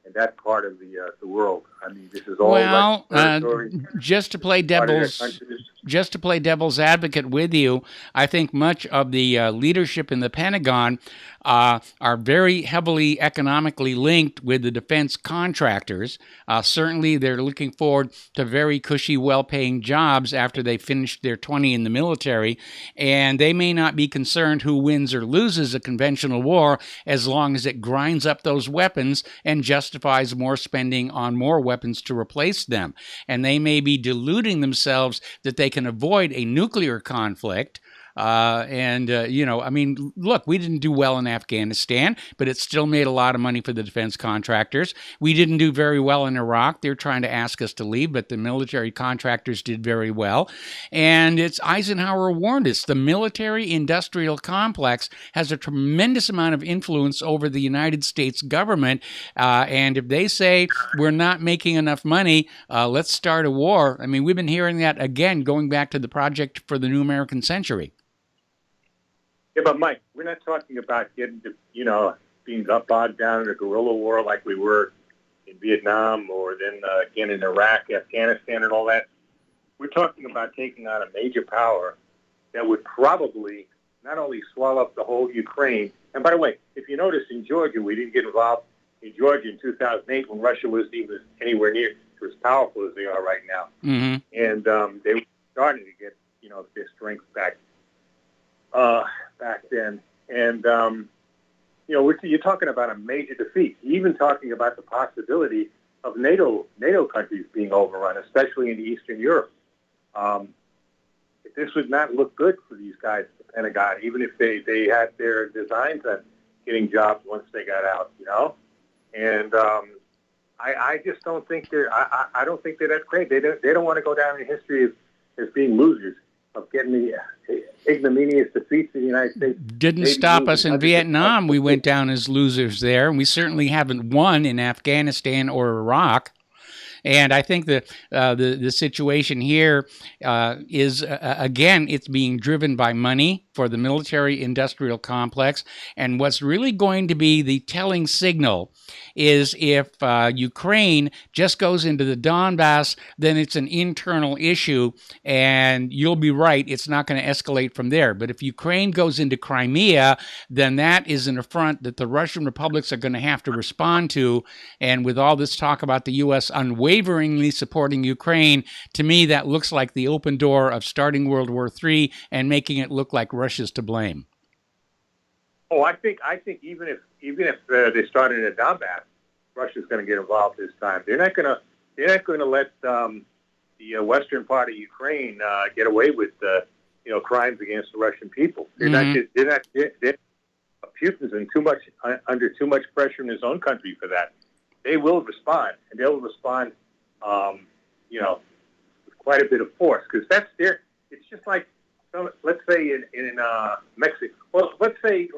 in that part of the world. I mean, this is all Russian territory. Just to play Part of their devil's country. just to play devil's advocate with you, I think much of the leadership in the Pentagon are very heavily economically linked with the defense contractors. Certainly, they're looking forward to very cushy, well-paying jobs after they finish their 20 in the military, and they may not be concerned who wins or loses a conventional war as long as it grinds up those weapons and justifies more spending on more weapons to replace them. And they may be deluding themselves that they can avoid a nuclear conflict. I mean, look, we didn't do well in Afghanistan, but it still made a lot of money for the defense contractors. We didn't do very well in Iraq. They're trying to ask us to leave, but the military contractors did very well. And it's Eisenhower warned us. The military-industrial complex has a tremendous amount of influence over the United States government. And if they say we're not making enough money, let's start a war. I mean, we've been hearing that again, going back to the Project for the New American Century. Yeah, but Mike, we're not talking about getting to, being bogged down in a guerrilla war like we were in Vietnam or then again in Iraq, Afghanistan, and all that. We're talking about taking on a major power that would probably not only swallow up the whole Ukraine. And by the way, if you notice in Georgia, we didn't get involved in Georgia in 2008 when Russia was even anywhere near as powerful as they are right now. Mm-hmm. And they were starting to get, their strength back then. And, you're talking about a major defeat, even talking about the possibility of NATO countries being overrun, especially in Eastern Europe. This would not look good for these guys at the Pentagon, even if they had their designs on getting jobs once they got out, And I just don't think I don't think they're that great. They don't want to go down in history as being losers, of getting the ignominious defeats in the United States. Didn't stop us in Vietnam. We went down as losers there, and we certainly haven't won in Afghanistan or Iraq. And I think that the situation here is, again, it's being driven by money for the military-industrial complex. And what's really going to be the telling signal is if Ukraine just goes into the Donbass, then it's an internal issue, and you'll be right, it's not going to escalate from there. But if Ukraine goes into Crimea, then that is an affront that the Russian republics are going to have to respond to. And with all this talk about the U.S. unwaveringly supporting Ukraine, to me that looks like the open door of starting World War III and making it look like Russia's to blame. Oh, I think even if they started in the Donbass, Russia's going to get involved this time. They're not going to let the western part of Ukraine get away with crimes against the Russian people. Putin's under too much pressure in his own country for that. They will respond, and they'll respond, with quite a bit of force, because that's their. It's just like, let's say in Mexico. Well, let's say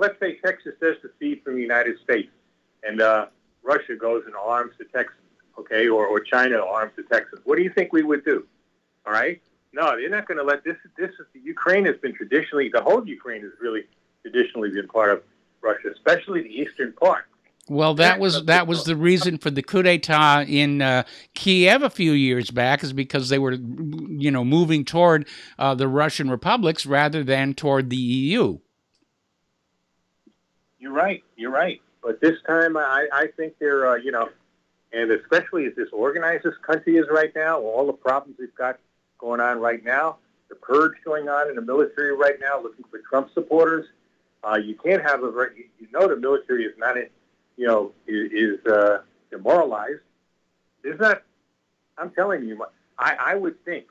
Texas does secede from the United States, and Russia goes and arms the Texans, okay, or China arms the Texans. What do you think we would do? All right? No, they're not going to let this. Ukraine has been traditionally, the whole Ukraine has really traditionally been part of Russia, especially the eastern part. Well, that was the reason for the coup d'état in Kiev a few years back, is because they were, moving toward the Russian republics rather than toward the EU. You're right. But this time, I think they're, and especially as disorganized this country is right now, all the problems we've got going on right now, the purge going on in the military right now, looking for Trump supporters. You can't have the military is not is demoralized. There's not. I'm telling you, I would think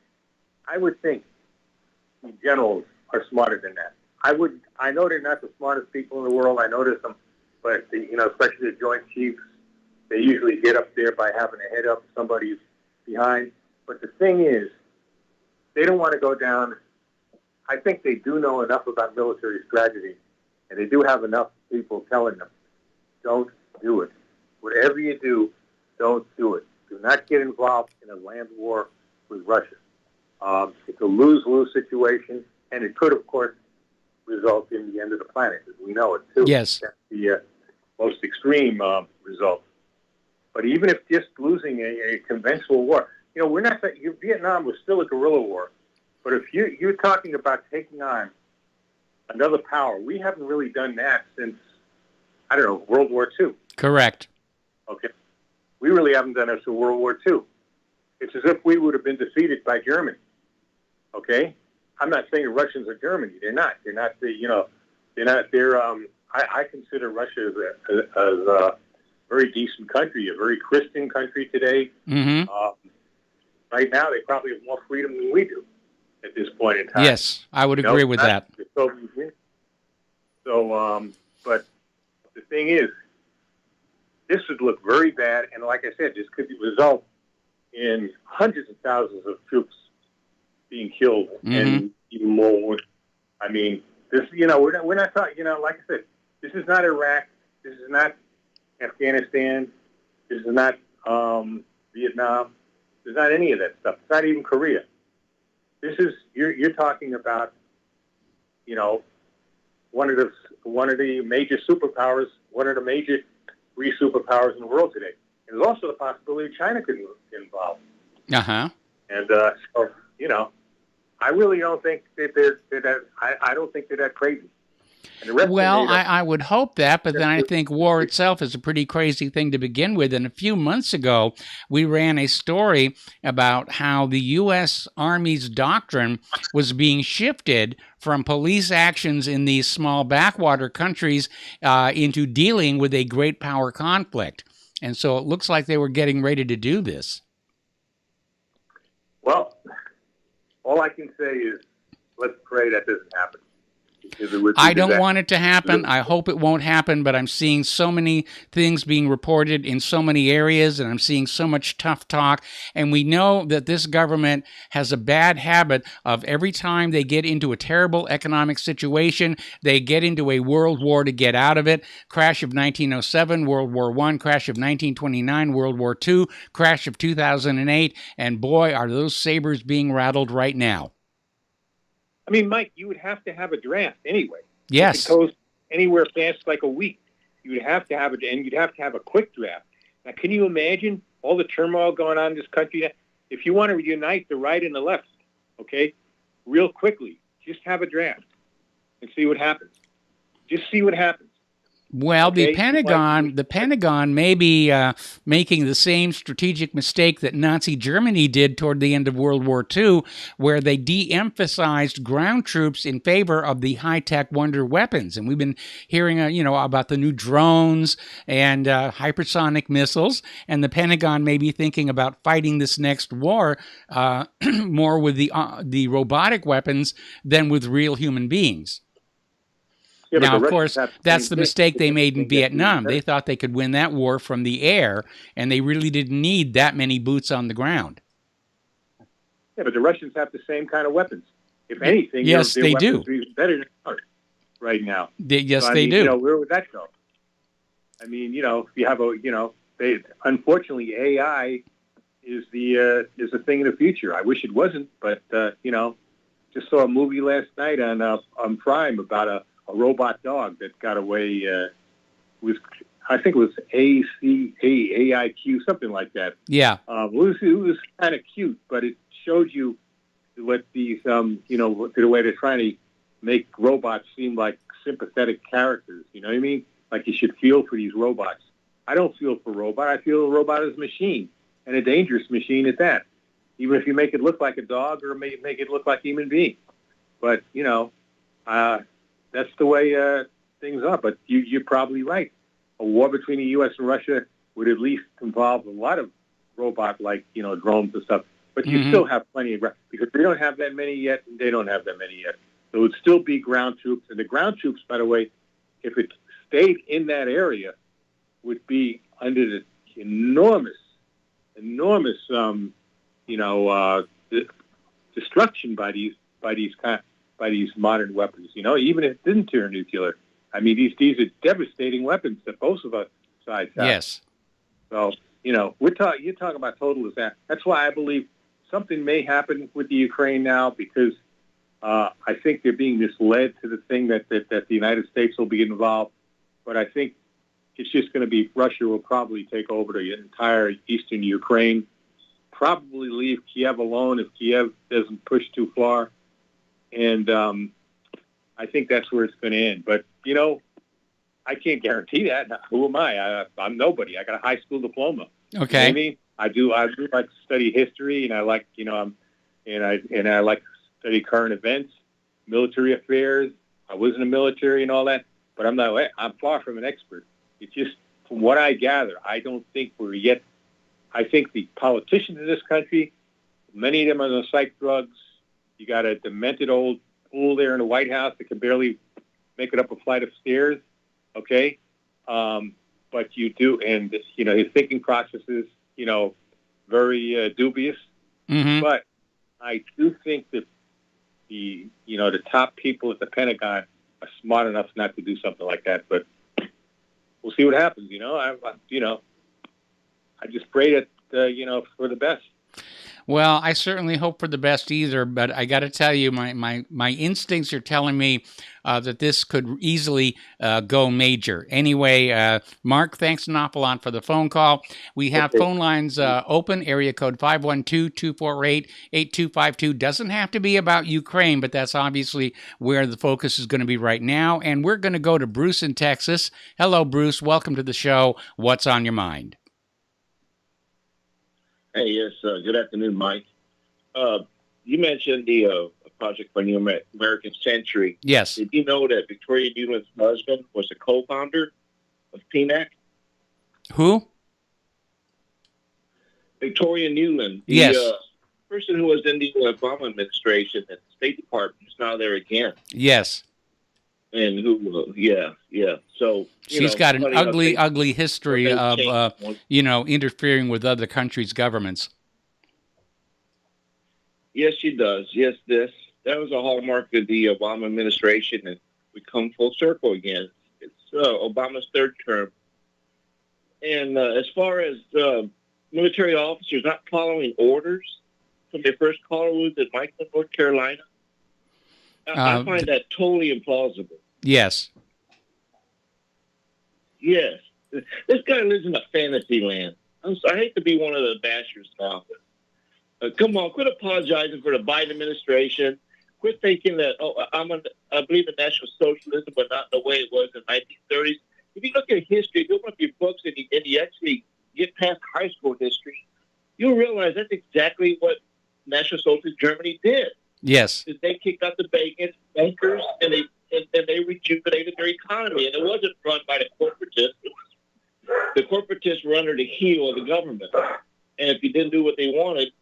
the generals are smarter than that. I know they're not the smartest people in the world. I notice them, but especially the Joint Chiefs, they usually get up there by having a head up somebody's behind. But the thing is, they don't want to go down. I think they do know enough about military strategy, and they do have enough people telling them, don't do it. Whatever you do, don't do it. Do not get involved in a land war with Russia. It's a lose-lose situation, and it could, of course, result in the end of the planet, as we know it, too. Yes. That's the most extreme result. But even if just losing a conventional war, we're not. Vietnam was still a guerrilla war, but if you're talking about taking on another power, we haven't really done that since, I don't know, World War II. Correct. Okay, we really haven't done it since World War II. It's as if we would have been defeated by Germany. Okay, I'm not saying the Russians are Germany. They're not. They're not. They're not. I consider Russia as a very decent country, a very Christian country today. Mm-hmm. Right now, they probably have more freedom than we do at this point in time. Yes, I would agree with that. So, but the thing is, this would look very bad, and like I said, this could result in hundreds of thousands of troops being killed and even more wounded. I mean, this, we're not talking, like I said, this is not Iraq, this is not Afghanistan, this is not Vietnam, there's not any of that stuff. It's not even Korea. This is you're talking about, one of the major superpowers, one of the major three superpowers in the world today. And there's also the possibility China could get involved. Uh-huh. And so, I really don't think that they're that. I don't think they're that crazy. And the rest well, I would hope that, but then I think war itself is a pretty crazy thing to begin with. And a few months ago, we ran a story about how the U.S. Army's doctrine was being shifted from police actions in these small backwater countries into dealing with a great power conflict. And so it looks like they were getting ready to do this. Well, all I can say is let's pray that doesn't happen. I don't want it to happen. I hope it won't happen, but I'm seeing so many things being reported in so many areas, and I'm seeing so much tough talk. And we know that this government has a bad habit of every time they get into a terrible economic situation, they get into a world war to get out of it. Crash of 1907, World War I, crash of 1929, World War II, crash of 2008, and boy, are those sabers being rattled right now. I mean, Mike, you would have to have a draft anyway. Yes. If it goes anywhere past like a week, you would have to have it, and you'd have to have a quick draft. Now, can you imagine all the turmoil going on in this country? If you want to unite the right and the left, okay, real quickly, just have a draft and see what happens. Just see what happens. Well, okay. The Pentagon may be making the same strategic mistake that Nazi Germany did toward the end of World War II, where they de-emphasized ground troops in favor of the high-tech wonder weapons. And we've been hearing, about the new drones and hypersonic missiles. And the Pentagon may be thinking about fighting this next war more with the robotic weapons than with real human beings. Yeah, now, of course, that's the mistake they made in Vietnam. They thought they could win that war from the air, and they really didn't need that many boots on the ground. Yeah, but the Russians have the same kind of weapons. If anything, yes, their they weapons do. Are even better than ours right now. Yes, they do. Where would that go? I mean, if you have unfortunately, AI is the thing of the future. I wish it wasn't, but just saw a movie last night on Prime about a robot dog that got away with, I think it was AIQ, something like that. Yeah. It was kind of cute, but it showed you what these, the way they're trying to make robots seem like sympathetic characters. You know what I mean? Like you should feel for these robots. I don't feel for a robot. I feel a robot is a machine, and a dangerous machine at that. Even if you make it look like a dog or make it look like a human being. But, that's the way things are. But you're probably right. A war between the U.S. and Russia would at least involve a lot of robot-like, drones and stuff. But you still have plenty of, because we don't have that many yet, and they don't have that many yet. So it would still be ground troops. And the ground troops, by the way, if it stayed in that area, would be under the enormous destruction by these modern weapons. Even if it didn't turn nuclear, I mean, these are devastating weapons that both of us sides have. Yes. So you're talking about total disaster. That's why I believe something may happen with the Ukraine now, because I think they're being misled to the thing that the United States will be involved. But I think it's just going to be Russia will probably take over the entire eastern Ukraine, probably leave Kiev alone if Kiev doesn't push too far. And I think that's where it's going to end. But, I can't guarantee that. Who am I? I'm nobody. I got a high school diploma. Okay. You know what I mean? I do like to study history, and I like, and I like to study current events, military affairs. I was in the military and all that, but I'm far from an expert. It's just, from what I gather, I don't think we're yet. I think the politicians in this country, many of them are on the psych drugs. You got a demented old fool there in the White House that can barely make it up a flight of stairs. Okay. But you do, and his thinking process is, very dubious. Mm-hmm. But I do think that the top people at the Pentagon are smart enough not to do something like that. But we'll see what happens. I just pray that for the best. Well, I certainly hope for the best either, but I got to tell you, my instincts are telling me that this could easily go major. Anyway, Mark, thanks an awful lot for the phone call. We have phone lines open, area code 512-248-8252. Doesn't have to be about Ukraine, but that's obviously where the focus is going to be right now. And we're going to go to Bruce in Texas. Hello, Bruce. Welcome to the show. What's on your mind? Hey, yes, good afternoon, Mike. You mentioned the Project for a New American Century. Yes. Did you know that Victoria Nuland's husband was a co-founder of PNAC? Who? Victoria Nuland. Yes. The person who was in the Obama administration at the State Department is now there again. Yes. And who, yeah. So she's got an ugly history of, interfering with other countries' governments. Yes, she does. Yes, that was a hallmark of the Obama administration, and we come full circle again. It's Obama's third term. And as far as military officers not following orders from their first caller was in Michael, North Carolina, I find that totally implausible. Yes. Yes. This guy lives in a fantasy land. I hate to be one of the bashers now, but come on, quit apologizing for the Biden administration. Quit thinking that, I believe in National Socialism, but not the way it was in the 1930s. If you look at history, if you open up your books and you actually get past high school history, you'll realize that's exactly what National Socialist Germany did. Yes. They kicked out the bankers, and they rejuvenated their economy. And it wasn't run by the corporatists. The corporatists were under the heel of the government. And if you didn't do what they wanted,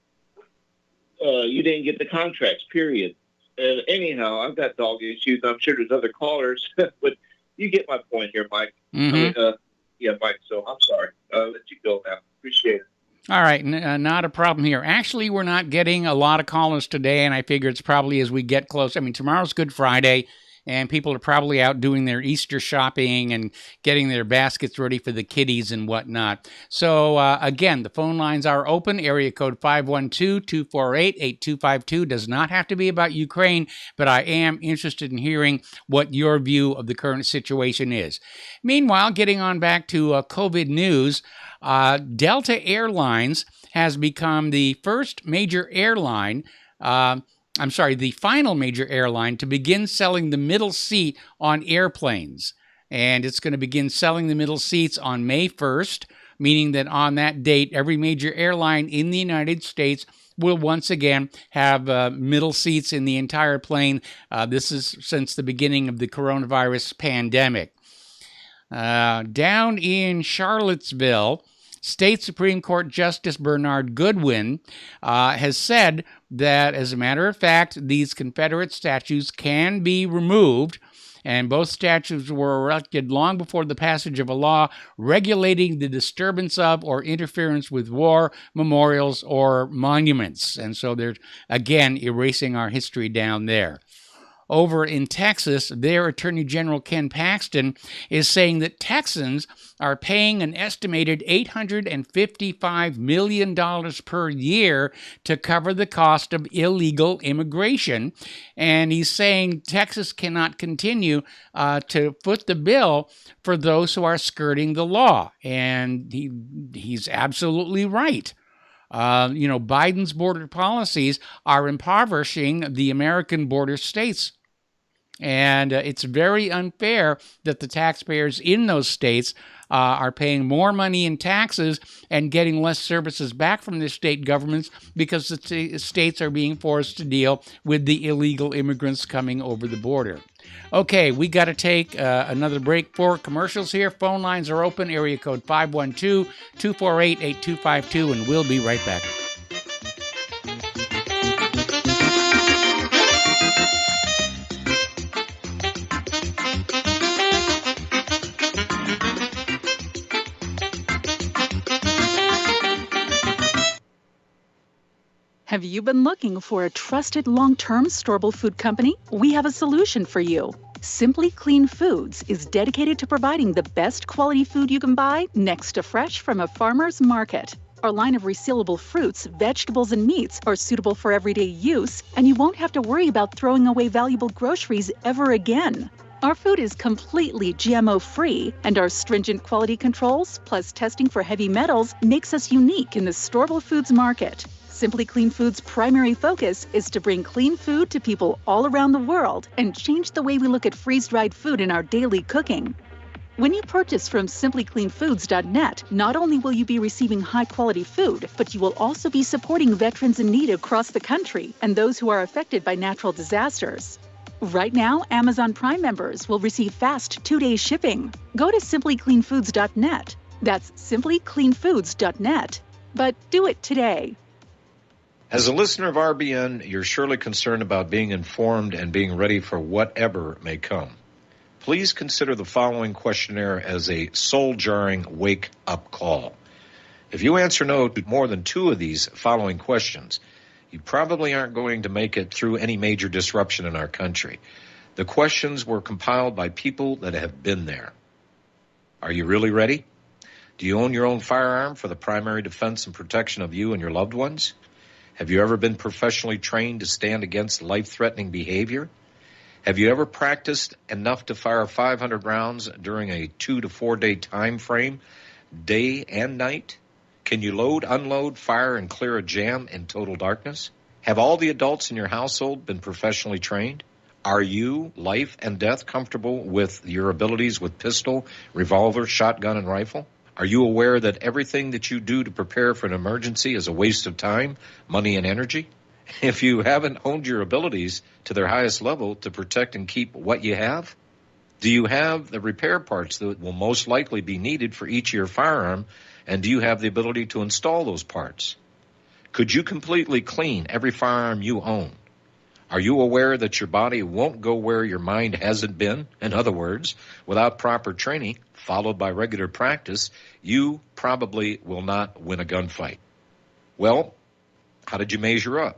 you didn't get the contracts, period. And anyhow, I've got dog issues. I'm sure there's other callers, but you get my point here, Mike. Mm-hmm. Mike, so I'm sorry. I'll let you go now. Appreciate it. All right, not a problem here. Actually, we're not getting a lot of callers today, and I figure it's probably as we get close. I mean, tomorrow's Good Friday, and people are probably out doing their Easter shopping and getting their baskets ready for the kiddies and whatnot. So, again, the phone lines are open. Area code 512-248-8252. Does not have to be about Ukraine, but I am interested in hearing what your view of the current situation is. Meanwhile, getting on back to COVID news, Delta Airlines has become the first major airline, the final major airline to begin selling the middle seat on airplanes. And it's going to begin selling the middle seats on May 1st, meaning that on that date, every major airline in the United States will once again have middle seats in the entire plane. This is since the beginning of the coronavirus pandemic. Down in Charlottesville, State Supreme Court Justice Bernard Goodwin has said that, as a matter of fact, these Confederate statues can be removed And both statutes were erected long before the passage of a law regulating the disturbance of or interference with war memorials or monuments. And so they're, again, erasing our history down there. Over in Texas, their Attorney General Ken Paxton is saying that Texans are paying an estimated $855 million per year to cover the cost of illegal immigration. And he's saying Texas cannot continue to foot the bill for those who are skirting the law. And he's absolutely right. Biden's border policies are impoverishing the American border states. And it's very unfair that the taxpayers in those states are paying more money in taxes and getting less services back from their state governments because the states are being forced to deal with the illegal immigrants coming over the border. Okay, we got to take another break for commercials here. Phone lines are open, area code 512-248-8252, and we'll be right back. Have you been looking for a trusted long-term storable food company? We have a solution for you. Simply Clean Foods is dedicated to providing the best quality food you can buy next to fresh from a farmer's market. Our line of resealable fruits, vegetables, and meats are suitable for everyday use, and you won't have to worry about throwing away valuable groceries ever again. Our food is completely GMO-free, and our stringent quality controls, plus testing for heavy metals, makes us unique in the storable foods market. Simply Clean Foods' primary focus is to bring clean food to people all around the world and change the way we look at freeze-dried food in our daily cooking. When you purchase from simplycleanfoods.net, not only will you be receiving high-quality food, but you will also be supporting veterans in need across the country and those who are affected by natural disasters. Right now, Amazon Prime members will receive fast 2-day shipping. Go to simplycleanfoods.net. That's simplycleanfoods.net. But do it today. As a listener of RBN, you're surely concerned about being informed and being ready for whatever may come. Please consider the following questionnaire as a soul-jarring wake-up call. If you answer no to more than 2 of these following questions, you probably aren't going to make it through any major disruption in our country. The questions were compiled by people that have been there. Are you really ready? Do you own your own firearm for the primary defense and protection of you and your loved ones? Have you ever been professionally trained to stand against life-threatening behavior? Have you ever practiced enough to fire 500 rounds during a 2 to 4 day time frame, day and night? Can you load, unload, fire, and clear a jam in total darkness? Have all the adults in your household been professionally trained? Are you, life and death, comfortable with your abilities with pistol, revolver, shotgun, and rifle? Are you aware that everything that you do to prepare for an emergency is a waste of time, money, and energy? If you haven't honed your abilities to their highest level to protect and keep what you have, do you have the repair parts that will most likely be needed for each of your firearm, and do you have the ability to install those parts? Could you completely clean every firearm you own? Are you aware that your body won't go where your mind hasn't been? In other words, without proper training, followed by regular practice, you probably will not win a gunfight. Well, how did you measure up?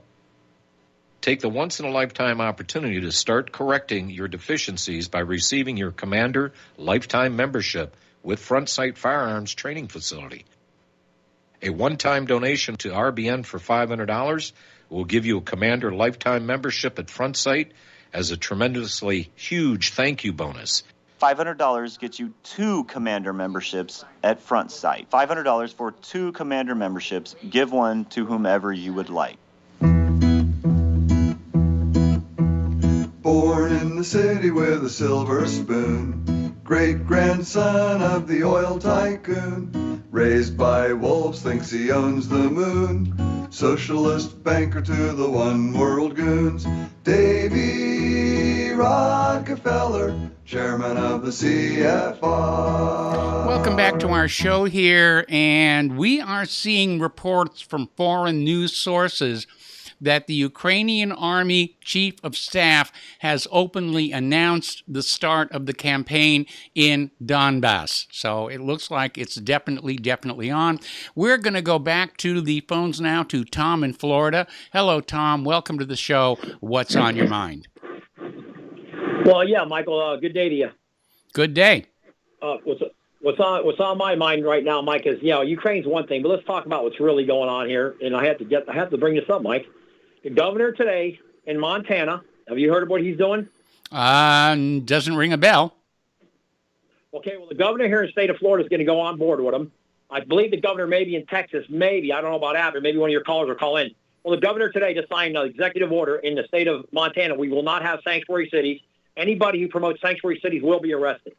Take the once-in-a-lifetime opportunity to start correcting your deficiencies by receiving your Commander Lifetime Membership with Front Sight Firearms Training Facility. A one-time donation to RBN for $500 will give you a Commander Lifetime Membership at Front Sight as a tremendously huge thank you bonus. $500 gets you 2 Commander memberships at Front Sight. $500 for 2 Commander memberships. Give one to whomever you would like. Born in the city with a silver spoon, great-grandson of the oil tycoon, raised by wolves, thinks he owns the moon, socialist banker to the one-world goons, Davy Rockefeller, chairman of the CFR. Welcome back to our show here, and we are seeing reports from foreign news sources that the Ukrainian Army Chief of Staff has openly announced the start of the campaign in Donbass. So it looks like it's definitely on. We're going to go back to the phones now to Tom in Florida. Hello, Tom. Welcome to the show. What's on your mind? Well, yeah, Michael, good day to you. Good day. What's on my mind right now, Mike, is, Ukraine's one thing, but let's talk about what's really going on here. And I have to bring this up, Mike. The governor today in Montana, have you heard of what he's doing? Doesn't ring a bell. Okay, well, the governor here in the state of Florida is going to go on board with him. I believe the governor maybe in Texas, maybe, I don't know about that, but maybe one of your callers will call in. Well, the governor today just signed an executive order in the state of Montana. We will not have sanctuary cities. Anybody who promotes sanctuary cities will be arrested.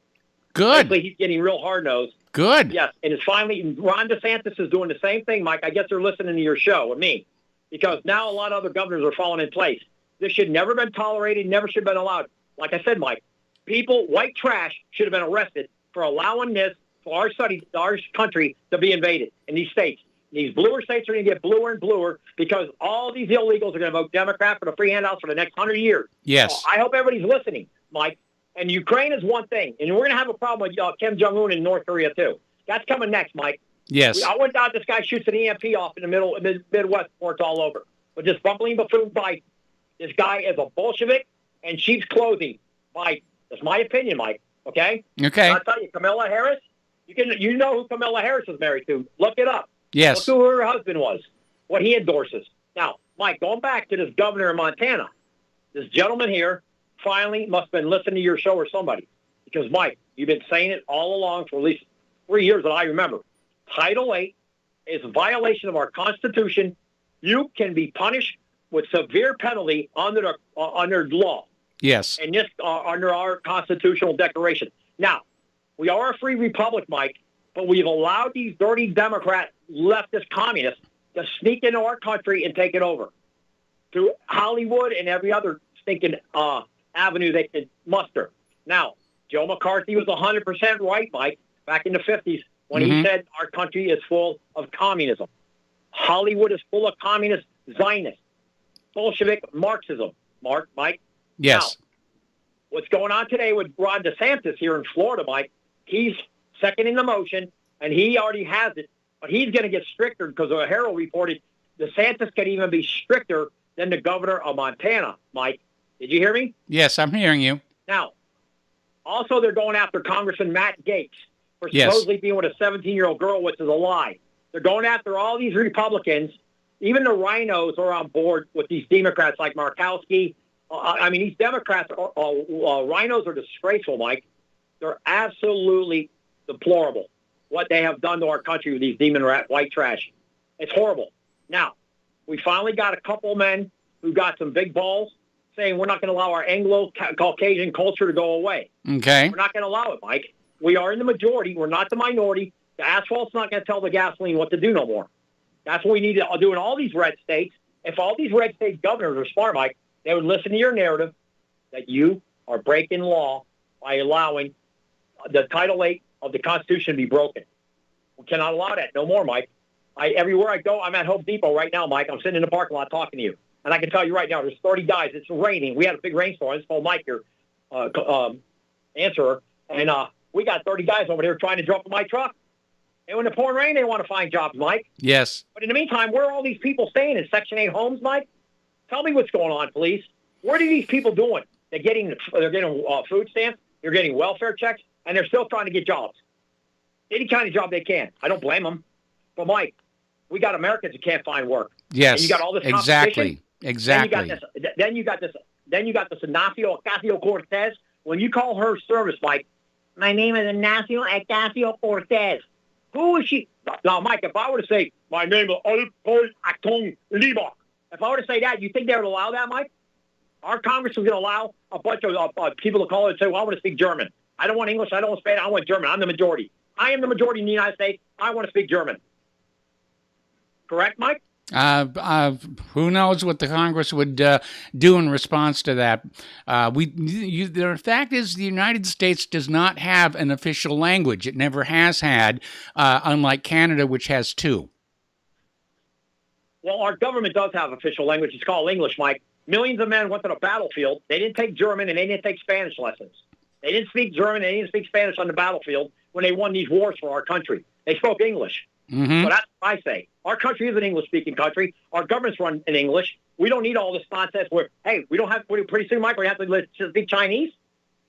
Good. Basically, he's getting real hard-nosed. Good. Yes, and it's finally, Ron DeSantis is doing the same thing, Mike. I guess they're listening to your show with me, because now a lot of other governors are falling in place. This should never been tolerated, never should have been allowed. Like I said, Mike, people, white trash, should have been arrested for allowing this, for our country to be invaded in these states. These bluer states are going to get bluer and bluer because all these illegals are going to vote Democrat for the free handouts for the next 100 years. Yes. I hope everybody's listening, Mike. And Ukraine is one thing. And we're going to have a problem with Kim Jong-un in North Korea, too. That's coming next, Mike. Yes. I went down, this guy shoots an EMP off in the Midwest before it's all over. But this bumbling buffoon Biden, this guy is a Bolshevik and sheep's clothing. Mike, that's my opinion, Mike. Okay? Okay. I'll tell you, Kamala Harris, you know who Kamala Harris is married to. Look it up. Yes. Look who her husband was, what he endorses. Now, Mike, going back to this governor in Montana, this gentleman here finally must have been listening to your show or somebody. Because, Mike, you've been saying it all along for at least 3 years that I remember. Title VIII is a violation of our Constitution. You can be punished with severe penalty under law. Yes. And this under our constitutional declaration. Now, we are a free republic, Mike, but we've allowed these dirty Democrat leftist communists to sneak into our country and take it over through Hollywood and every other stinking avenue they can muster. Now, Joe McCarthy was 100% right, Mike, back in the 50s when he said our country is full of communism. Hollywood is full of communist Zionists, Bolshevik Marxism. Mike? Yes. Now, what's going on today with Ron DeSantis here in Florida, Mike, he's seconding the motion, and he already has it, but he's going to get stricter because the Herald reported DeSantis can even be stricter than the governor of Montana, Mike. Did you hear me? Yes, I'm hearing you. Now, also they're going after Congressman Matt Gaetz for supposedly being with a 17-year-old girl, which is a lie. They're going after all these Republicans. Even the rhinos are on board with these Democrats like Markowski. These Democrats, rhinos are disgraceful, Mike. They're absolutely deplorable, what they have done to our country with these demon rat white trash. It's horrible. Now, we finally got a couple men who got some big balls saying we're not going to allow our Anglo-Caucasian culture to go away. Okay. We're not going to allow it, Mike. We are in the majority. We're not the minority. The asphalt's not going to tell the gasoline what to do no more. That's what we need to do in all these red states. If all these red state governors are smart, Mike, they would listen to your narrative that you are breaking law by allowing the Title VIII of the Constitution to be broken. We cannot allow that no more, Mike. Everywhere I go, I'm at Home Depot right now, Mike. I'm sitting in the parking lot talking to you. And I can tell you right now, there's 30 guys. It's raining. We had a big rainstorm. I just called Mike, your answerer. And we got 30 guys over there trying to jump in my truck. And when the pouring rain, they want to find jobs, Mike. Yes. But in the meantime, where are all these people staying in Section 8 homes, Mike? Tell me what's going on, please. What are these people doing? They're getting food stamps. They're getting welfare checks. And they're still trying to get jobs. Any kind of job they can. I don't blame them. But, Mike, we got Americans who can't find work. Yes. And you got all this competition. Exactly. Then you got this Ignacio Ocasio-Cortez. When you call her service, Mike, my name is Ignacio Ocasio-Cortez. Who is she? Now, Mike, if I were to say, my name is Alpol Acton Libach, if I were to say that, you think they would allow that, Mike? Our Congress is going to allow a bunch of people to call and say, well, I want to speak German. I don't want English. I don't want Spanish. I want German. I'm the majority. I am the majority in the United States. I want to speak German. Correct, Mike? Who knows what the Congress would do in response to that? The fact is, the United States does not have an official language. It never has had, unlike Canada, which has two. Well, our government does have official language. It's called English, Mike. Millions of men went to the battlefield. They didn't take German and they didn't take Spanish lessons. They didn't speak German. They didn't speak Spanish on the battlefield when they won these wars for our country. They spoke English. Mm-hmm. So that's what I say. Our country is an English-speaking country. Our government's run in English. We don't need all this nonsense where, hey, we don't have, pretty soon, Mike, we have to speak Chinese.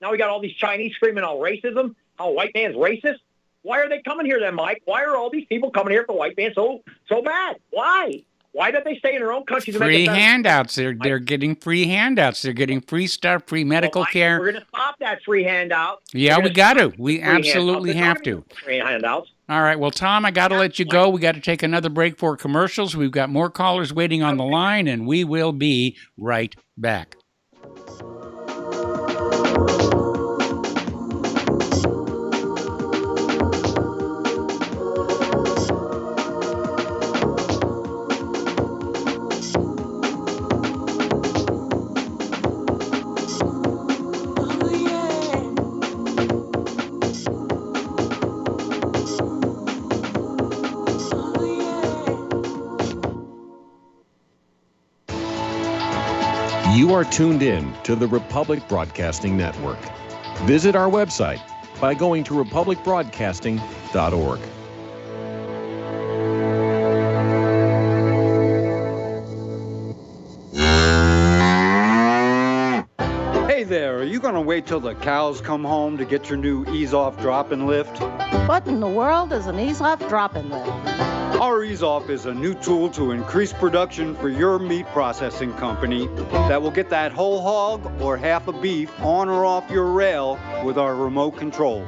Now we got all these Chinese screaming out racism, how a white man's racist. Why are they coming here then, Mike? Why are all these people coming here for white man so bad? Why? Why don't they stay in their own country to free make it handouts? They're getting free handouts. They're getting free stuff, free medical care. We're going to stop that free handout. Yeah, we got to. We absolutely have to. Free handouts. All right. Well, Tom, I got to let you go. We got to take another break for commercials. We've got more callers waiting on the line, and we will be right back. You are tuned in to the Republic Broadcasting Network. Visit our website by going to republicbroadcasting.org. Hey there, are you going to wait till the cows come home to get your new ease-off drop-and lift? What in the world is an ease-off drop-and lift? Our ease-off is a new tool to increase production for your meat processing company that will get that whole hog or half a beef on or off your rail with our remote control.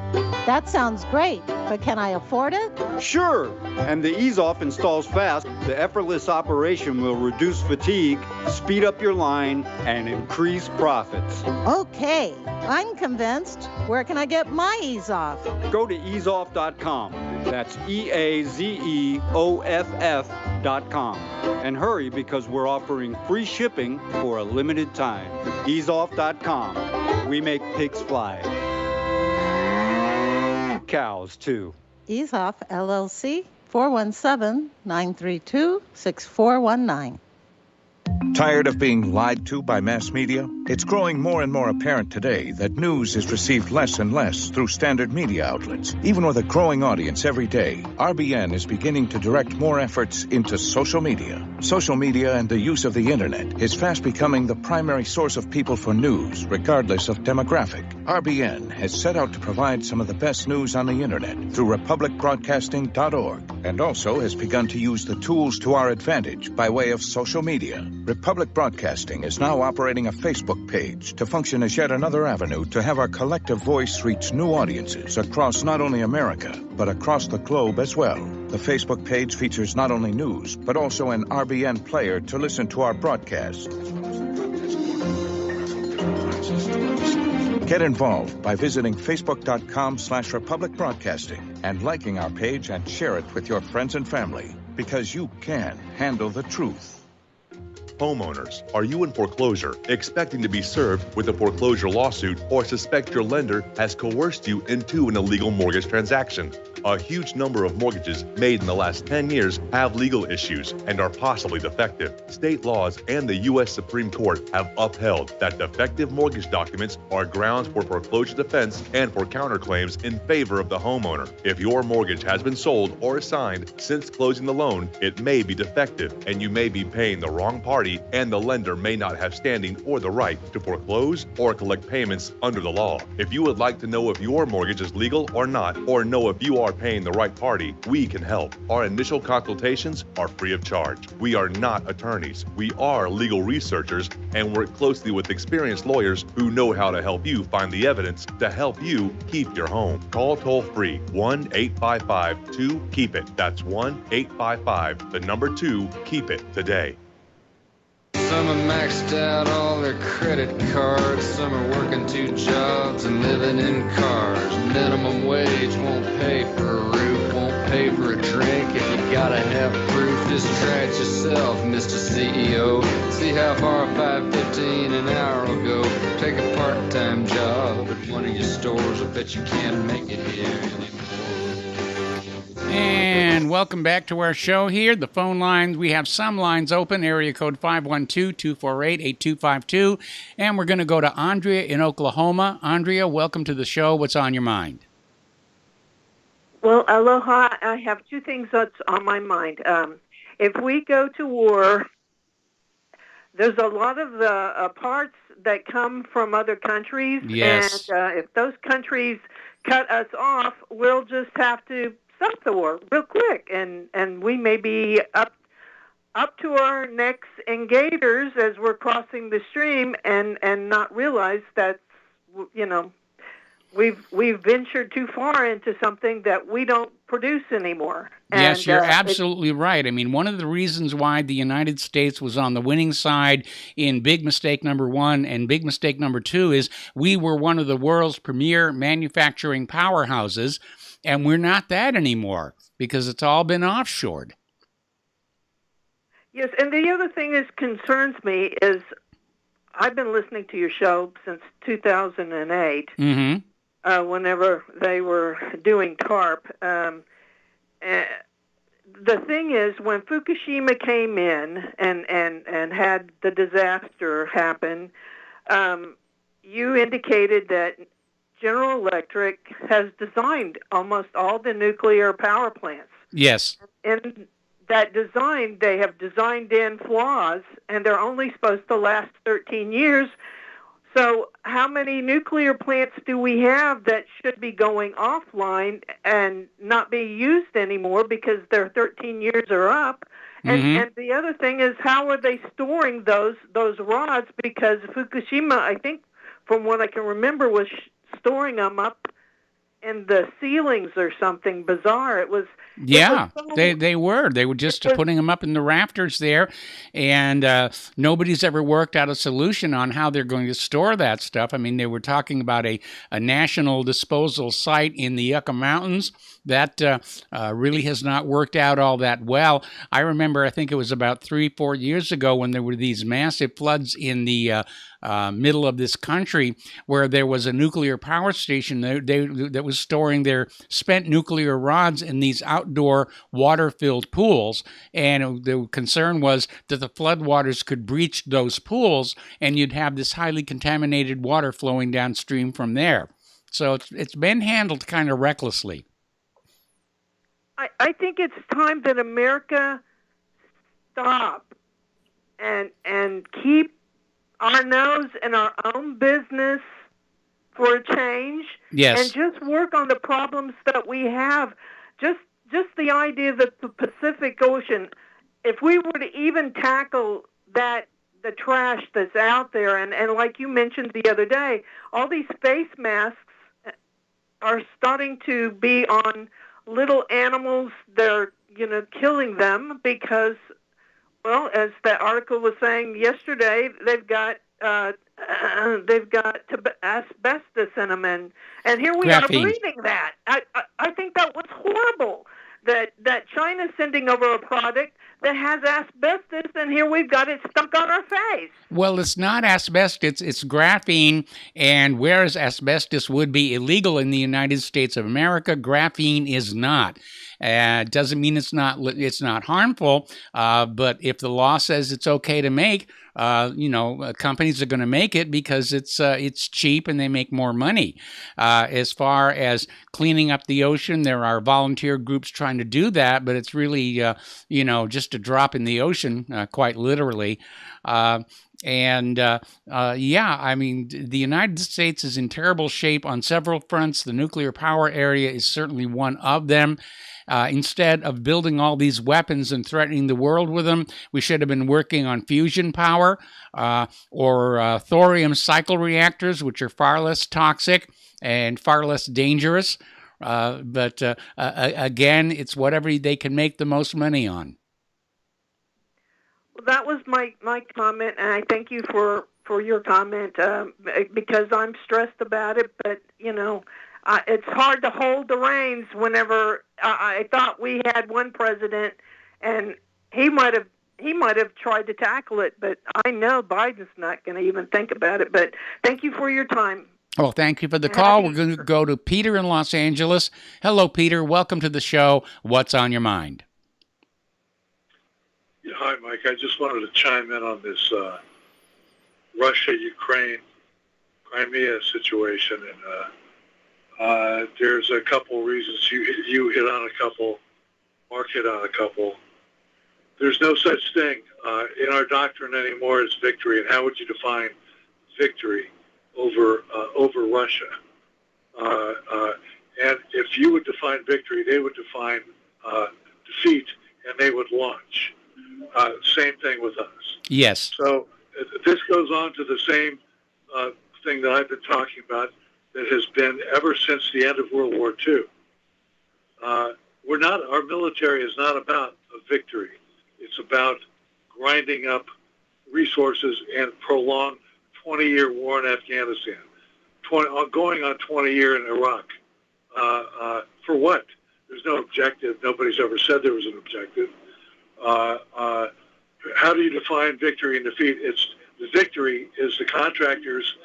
That sounds great, but can I afford it? Sure, and the ease-off installs fast. The effortless operation will reduce fatigue, speed up your line, and increase profits. Okay, I'm convinced. Where can I get my ease-off? Go to easeoff.com. That's EAZEOFF.com. And hurry because we're offering free shipping for a limited time. Easeoff.com. We make pigs fly. Cows, too. Ease-Off, LLC, 417-932-6419. Tired of being lied to by mass media? It's growing more and more apparent today that news is received less and less through standard media outlets. Even with a growing audience every day, RBN is beginning to direct more efforts into social media. Social media and the use of the internet is fast becoming the primary source of people for news, regardless of demographic. RBN has set out to provide some of the best news on the internet through republicbroadcasting.org, and also has begun to use the tools to our advantage by way of social media. Republic Broadcasting is now operating a Facebook page to function as yet another avenue to have our collective voice reach new audiences across not only America, but across the globe as well. The Facebook page features not only news, but also an RBN player to listen to our broadcasts. Get involved by visiting facebook.com/Republic Broadcasting and liking our page and share it with your friends and family, because you can handle the truth. Homeowners, are you in foreclosure, expecting to be served with a foreclosure lawsuit, or suspect your lender has coerced you into an illegal mortgage transaction? A huge number of mortgages made in the last 10 years have legal issues and are possibly defective. State laws and the U.S. Supreme Court have upheld that defective mortgage documents are grounds for foreclosure defense and for counterclaims in favor of the homeowner. If your mortgage has been sold or assigned since closing the loan, it may be defective and you may be paying the wrong party, and the lender may not have standing or the right to foreclose or collect payments under the law. If you would like to know if your mortgage is legal or not, or know if you are paying the right party, we can help. Our initial consultations are free of charge. We are not attorneys. We are legal researchers and work closely with experienced lawyers who know how to help you find the evidence to help you keep your home. Call toll-free 1-855-2-KEEP-IT. That's 1-855-2-KEEP-IT today. Some are maxed out all their credit cards. Some are working 2 jobs and living in cars. Minimum wage won't pay for a roof, won't pay for a drink. If you gotta have proof, just try it yourself, Mr. CEO. See how far $5.15 an hour will go. Take a part-time job at one of your stores. I bet you can't make it here anymore. And welcome back to our show here. The phone lines, we have some lines open, area code 512-248-8252, and we're going to go to Andrea in Oklahoma. Andrea, welcome to the show. What's on your mind? Well, aloha. I have two things that's on my mind. If we go to war, there's a lot of the parts that come from other countries, Yes. and if those countries cut us off, we'll just have to stop the war real quick, and we may be up to our necks in gators as we're crossing the stream, and not realize that, you know, we've ventured too far into something that we don't produce anymore. Yes, you're absolutely right. I mean, one of the reasons why the United States was on the winning side in big mistake number 1 and big mistake number 2 is we were one of the world's premier manufacturing powerhouses, and we're not that anymore because it's all been offshored. Yes, and the other thing that concerns me is I've been listening to your show since 2008. Mm-hmm. Whenever they were doing TARP. The thing is, when Fukushima came in and had the disaster happen, you indicated that General Electric has designed almost all the nuclear power plants. Yes. In that design, they have designed in flaws, and they're only supposed to last 13 years. So how many nuclear plants do we have that should be going offline and not be used anymore because their 13 years are up? And the other thing is, how are they storing those rods? Because Fukushima, I think, from what I can remember, was storing them up in the ceilings or something bizarre. It was they were just putting them up in the rafters there, and nobody's ever worked out a solution on how they're going to store that stuff. I mean, they were talking about a national disposal site in the Yucca Mountains. That really has not worked out all that well. I remember, I think it was about 3-4 years ago when there were these massive floods in the middle of this country where there was a nuclear power station that was storing their spent nuclear rods in these outdoor water-filled pools. And the concern was that the floodwaters could breach those pools and you'd have this highly contaminated water flowing downstream from there. So it's been handled kind of recklessly. I think it's time that America stop and keep our nose in our own business for a change. Yes. And just work on the problems that we have. Just the idea that the Pacific Ocean, if we were to even tackle the trash that's out there, and like you mentioned the other day, all these face masks are starting to be on little animals. They're, killing them because, well, as the article was saying yesterday, they've got asbestos in them, and here we are breathing that. I think that was horrible that China's sending over a product that has asbestos, and here we've got it stuck on our face. Well, it's not asbestos, it's graphene, and whereas asbestos would be illegal in the United States of America, graphene is not. It doesn't mean it's not harmful, but if the law says it's okay to make, companies are going to make it because it's cheap and they make more money. As far as cleaning up the ocean, there are volunteer groups trying to do that, but it's really, just a drop in the ocean, quite literally. I mean, the United States is in terrible shape on several fronts. The nuclear power area is certainly one of them. Instead of building all these weapons and threatening the world with them, we should have been working on fusion power or thorium cycle reactors, which are far less toxic and far less dangerous. But again, it's whatever they can make the most money on. Well, that was my comment, and I thank you for your comment because I'm stressed about it. But it's hard to hold the reins whenever I thought we had one president, and he might have tried to tackle it, but I know Biden's not going to even think about it. But thank you for your time. Well, thank you for the call. We're going to go to Peter in Los Angeles. Hello, Peter. Welcome to the show. What's on your mind? Yeah, hi, Mike. I just wanted to chime in on this Russia-Ukraine Crimea situation, and there's a couple reasons. You hit on a couple, Mark hit on a couple. There's no such thing in our doctrine anymore as victory, and how would you define victory over Russia? And if you would define victory, they would define defeat, and they would launch. Same thing with us. Yes. So this goes on to the same thing that I've been talking about that has been ever since the end of World War II. Our military is not about a victory. It's about grinding up resources and prolonged 20-year war in Afghanistan, going on 20 years in Iraq. For what? There's no objective. Nobody's ever said there was an objective. How do you define victory and defeat? The victory is the contractors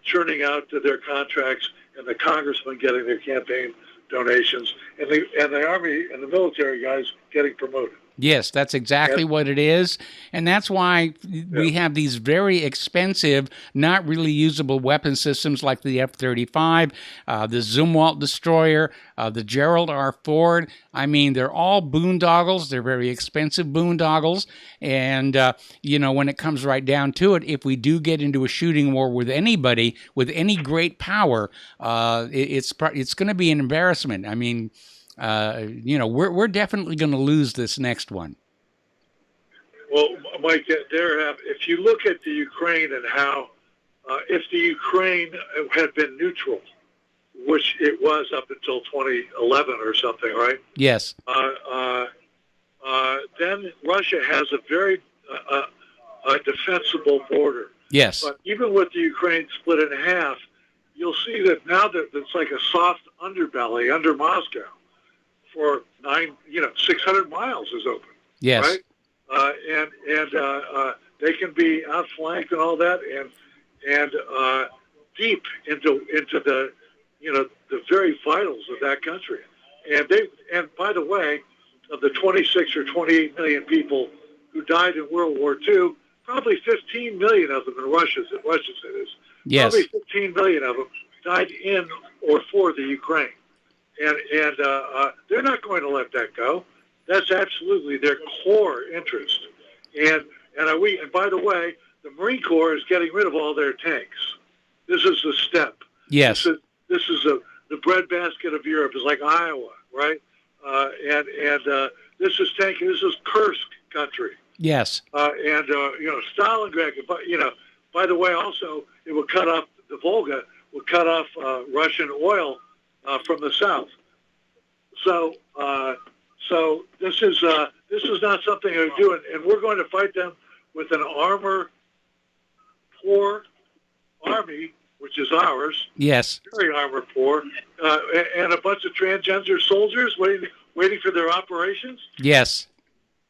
churning out their contracts and the congressmen getting their campaign donations and the army and the military guys getting promoted. Yes, that's exactly what it is. And that's why we have these very expensive, not really usable weapon systems like the F-35, the Zumwalt destroyer, the Gerald R. Ford. I mean, they're all boondoggles. They're very expensive boondoggles. And, when it comes right down to it, if we do get into a shooting war with anybody, with any great power, it's going to be an embarrassment. I mean, we're definitely going to lose this next one. Well, Mike, if you look at the Ukraine and how, if the Ukraine had been neutral, which it was up until 2011 or something, right? Yes. Then Russia has a very defensible border. Yes. But even with the Ukraine split in half, you'll see that now that it's like a soft underbelly under Moscow. For 600 miles is open. Yes. Right? And they can be outflanked and all that, and deep into the the very vitals of that country. And by the way, of the 26 or 28 million people who died in World War II, probably 15 million of them in Russia. Russia it is. Yes. Probably 15 million of them died in or for the Ukraine. And they're not going to let that go. That's absolutely their core interest. And by the way, the Marine Corps is getting rid of all their tanks. This is the step. Yes. This is the breadbasket of Europe. It's like Iowa, right? And this is tanking. This is Kursk country. Yes. Stalingrad. By the way, also it would cut off the Volga. Would cut off Russian oil from the south. So this is not something they're doing, and we're going to fight them with an armor-poor army, which is ours. Yes. Very armor-poor, and a bunch of transgender soldiers waiting for their operations. Yes.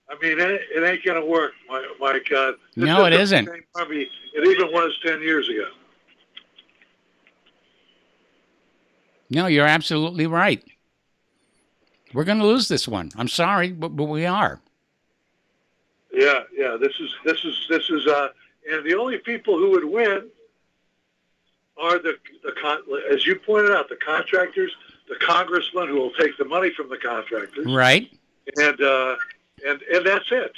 I mean, it ain't going to work, Mike. No, it isn't. Army, it even was 10 years ago. No, you're absolutely right. We're going to lose this one. I'm sorry, but we are. Yeah. This is, and the only people who would win are as you pointed out, the contractors, the congressmen who will take the money from the contractors. Right. And that's it.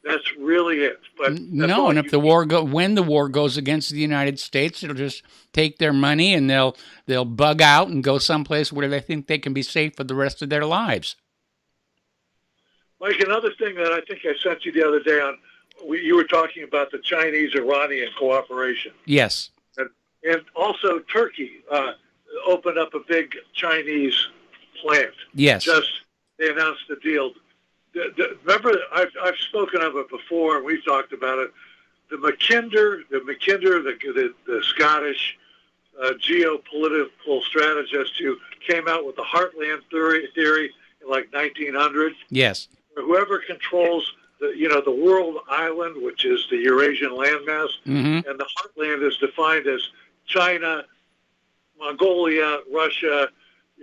That's really it. But no, and if when the war goes against the United States, it'll just take their money and they'll bug out and go someplace where they think they can be safe for the rest of their lives. Mike, another thing that I think I sent you the other day you were talking about the Chinese-Iranian cooperation. Yes. And also Turkey opened up a big Chinese plant. Yes. They announced the deal. Remember, I've spoken of it before, and we've talked about it. The Mackinder, the Scottish geopolitical strategist who came out with the Heartland theory in like 1900. Yes. Whoever controls the world island, which is the Eurasian landmass, mm-hmm. and the Heartland is defined as China, Mongolia, Russia,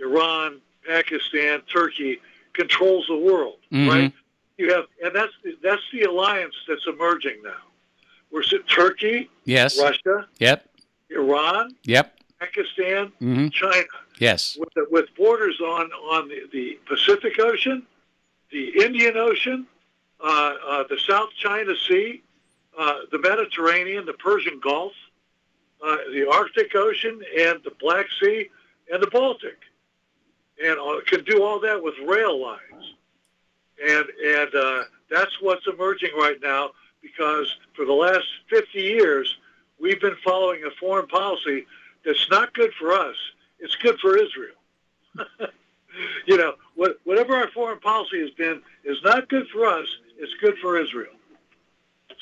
Iran, Pakistan, Turkey controls the world, right? You have, and that's the alliance that's emerging now. We're Turkey, yes, Russia, yep, Iran, yep, Pakistan, China, yes, with borders on the Pacific Ocean, the Indian Ocean, the South China Sea, the Mediterranean, the Persian Gulf, the Arctic Ocean, and the Black Sea, and the Baltic, and can do all that with rail lines, and that's what's emerging right now, because for the last 50 years we've been following a foreign policy that's not good for us. It's good for Israel. You know, whatever our foreign policy has been is not good for us. It's good for Israel.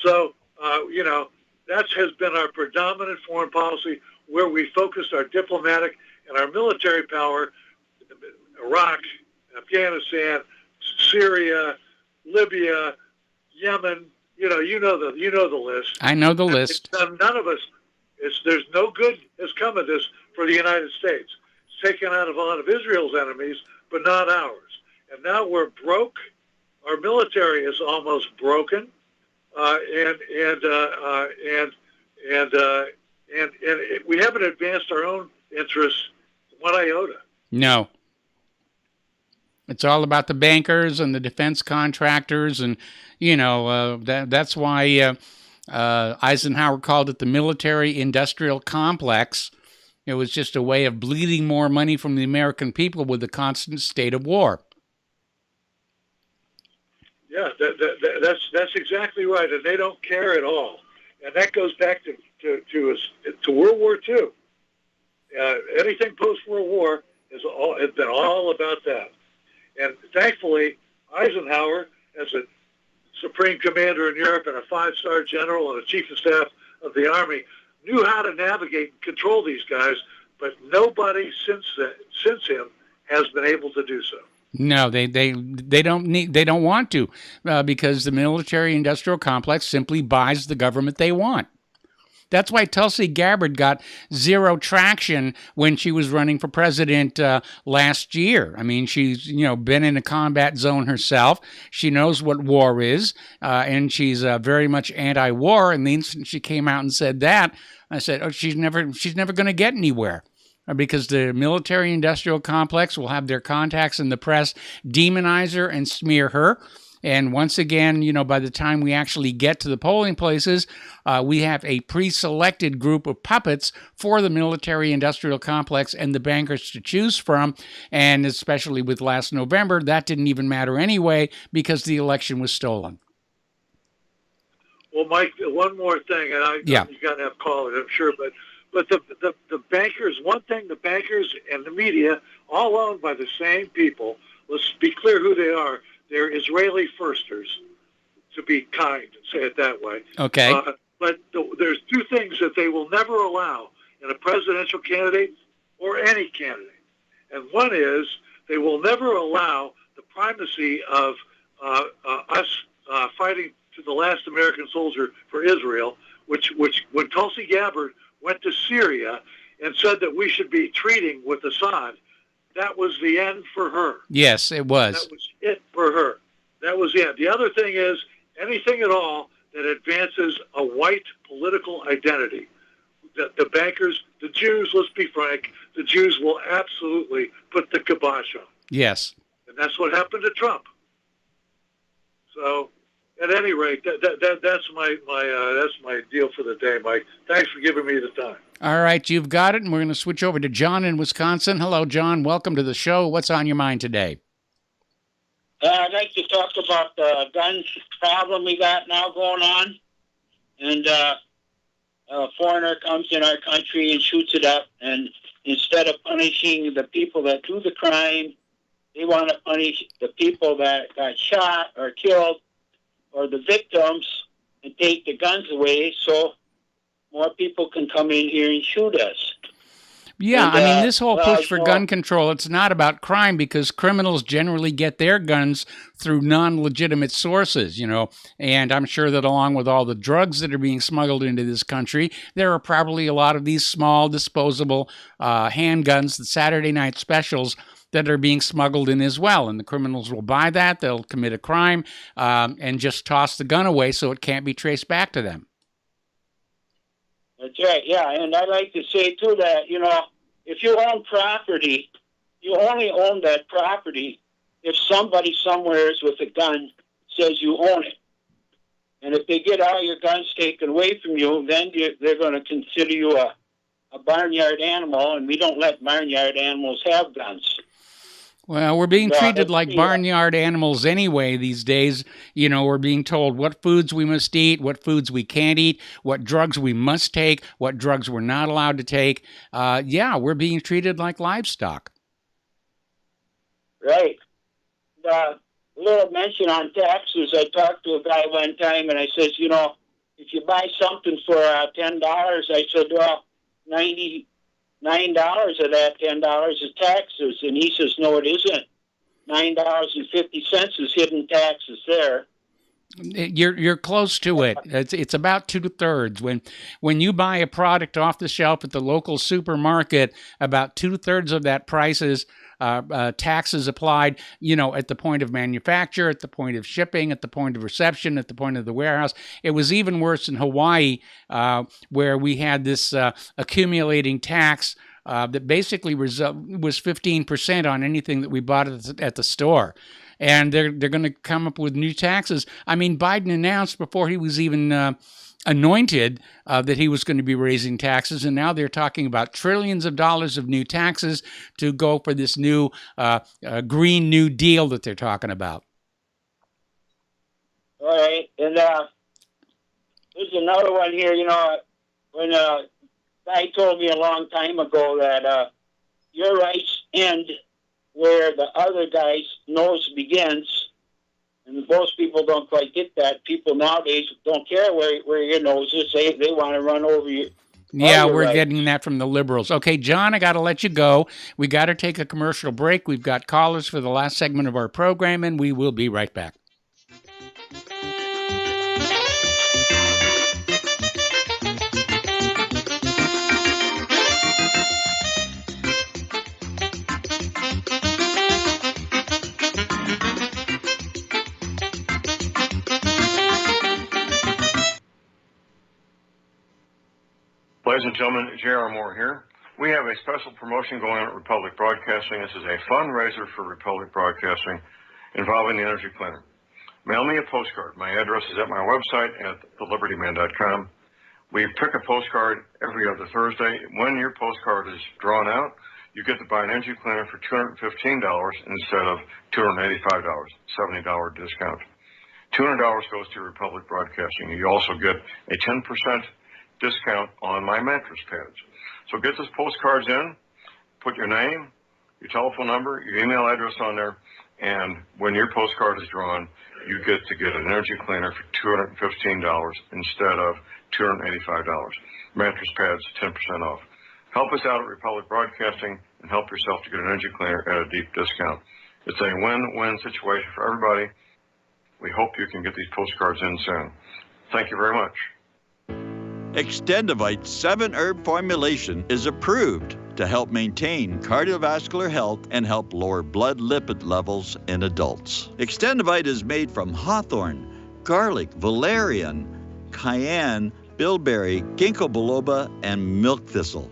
So, you know, that has been our predominant foreign policy, where we focused our diplomatic and our military power. Iraq, Afghanistan, Syria, Libya, Yemen. You know the list. I know the list. None of us. There's no good has come of this for the United States. It's taken out of a lot of Israel's enemies, but not ours. And now we're broke. Our military is almost broken, and we haven't advanced our own interests one iota. No. It's all about the bankers and the defense contractors, and you know that's why Eisenhower called it the military-industrial complex. It was just a way of bleeding more money from the American people with the constant state of war. Yeah, that's exactly right, and they don't care at all. And that goes back to World War II. Anything post-World War has been all about that. And thankfully, Eisenhower, as a supreme commander in Europe and a 5-star general and a chief of staff of the Army, knew how to navigate and control these guys, but nobody since him has been able to do so. No, they don't want to, because the military-industrial complex simply buys the government they want. That's why Tulsi Gabbard got zero traction when she was running for president last year. I mean, she's been in a combat zone herself. She knows what war is, and she's very much anti-war. And the instant she came out and said that, I said, "Oh, she's never going to get anywhere." Because the military-industrial complex will have their contacts in the press demonize her and smear her. And once again, by the time we actually get to the polling places, we have a pre-selected group of puppets for the military-industrial complex and the bankers to choose from. And especially with last November, that didn't even matter anyway, because the election was stolen. Well, Mike, one more thing, and you got to have callers, I'm sure, but the bankers, one thing, the bankers and the media, all owned by the same people. Let's be clear who they are. They're Israeli firsters, to be kind and say it that way. Okay. But there's two things that they will never allow in a presidential candidate or any candidate. And one is they will never allow the primacy of us fighting to the last American soldier for Israel, which when Tulsi Gabbard went to Syria and said that we should be treating with Assad, that was the end for her. Yes, it was. That was it for her. That was the end. The other thing is anything at all that advances a white political identity. The bankers, the Jews, let's be frank, the Jews will absolutely put the kibosh on. Yes. And that's what happened to Trump. So, at any rate, that's my deal for the day, Mike. Thanks for giving me the time. All right, you've got it, and we're going to switch over to John in Wisconsin. Hello, John. Welcome to the show. What's on your mind today? I'd like to talk about the gun problem we got now going on. And a foreigner comes in our country and shoots it up, and instead of punishing the people that do the crime, they want to punish the people that got shot or killed or the victims and take the guns away so more people can come in here and shoot us. Yeah, And, I mean, this whole push for you know, gun control, it's not about crime because criminals generally get their guns through non-legitimate sources, and I'm sure that along with all the drugs that are being smuggled into this country, there are probably a lot of these small disposable handguns, the Saturday night specials, that are being smuggled in as well. And the criminals will buy that, they'll commit a crime, and just toss the gun away so it can't be traced back to them. That's right, yeah. And I'd like to say, too, that, if you own property, you only own that property if somebody somewhere with a gun says you own it. And if they get all your guns taken away from you, then they're going to consider you a barnyard animal, and we don't let barnyard animals have guns. Well, we're being treated like barnyard animals anyway these days. We're being told what foods we must eat, what foods we can't eat, what drugs we must take, what drugs we're not allowed to take. We're being treated like livestock. Right. A little mention on taxes. I talked to a guy one time, and I says, if you buy something for $10, I said, well, $99 of that $10 is taxes. And he says, no, it isn't. $9.50 is hidden taxes there. You're close to it. It's about 2/3. When you buy a product off the shelf at the local supermarket, about 2/3 of that price is taxes applied, at the point of manufacture, at the point of shipping, at the point of reception, at the point of the warehouse. It was even worse in Hawaii, where we had this accumulating tax that basically was 15% on anything that we bought at the store. And they're going to come up with new taxes. I mean, Biden announced before he was even anointed that he was going to be raising taxes, and now they're talking about trillions of dollars of new taxes to go for this new Green New Deal that they're talking about. All right, and there's another one here. When a guy told me a long time ago that your rights end where the other guy's nose begins. And most people don't quite get that. People nowadays don't care where your nose is. They want to run over you. Yeah, we're getting that from the liberals. Okay, John, I got to let you go. We got to take a commercial break. We've got callers for the last segment of our program, and we will be right back. Ladies and gentlemen, J.R. Moore here. We have a special promotion going on at Republic Broadcasting. This is a fundraiser for Republic Broadcasting involving the Energy Cleaner. Mail me a postcard. My address is at my website at thelibertyman.com. We pick a postcard every other Thursday. When your postcard is drawn out, you get to buy an Energy Cleaner for $215 instead of $285, $70 discount. $200 goes to Republic Broadcasting. You also get a 10% discount on my mattress pads. So get those postcards in, put your name, your telephone number, your email address on there, and when your postcard is drawn, you get to get an Energy Cleaner for $215 instead of $285. Mattress pads, 10% off. Help us out at Republic Broadcasting and help yourself to get an Energy Cleaner at a deep discount. It's a win-win situation for everybody. We hope you can get these postcards in soon. Thank you very much. Extendivite's 7-herb formulation is approved to help maintain cardiovascular health and help lower blood lipid levels in adults. Extendivite is made from hawthorn, garlic, valerian, cayenne, bilberry, ginkgo biloba, and milk thistle.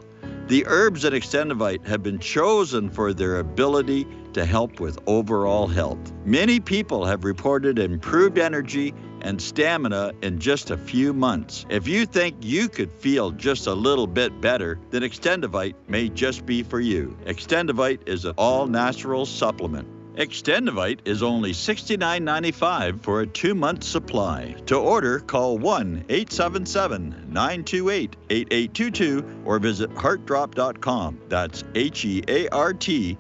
The herbs in Extendivite have been chosen for their ability to help with overall health. Many people have reported improved energy and stamina in just a few months. If you think you could feel just a little bit better, then Extendivite may just be for you. Extendivite is an all-natural supplement. Extendivite is only $69.95 for a 2-month supply. To order, call 1-877-928-8822 or visit heartdrop.com. That's HEARTDROP.com.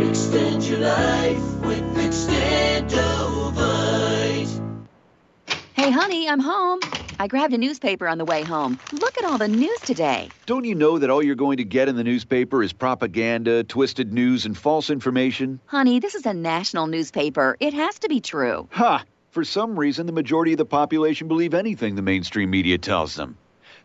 Extend your life with Extendovite. Hey, honey, I'm home. I grabbed a newspaper on the way home. Look at all the news today. Don't you know that all you're going to get in the newspaper is propaganda, twisted news, and false information? Honey, this is a national newspaper. It has to be true. Ha! For some reason, the majority of the population believe anything the mainstream media tells them.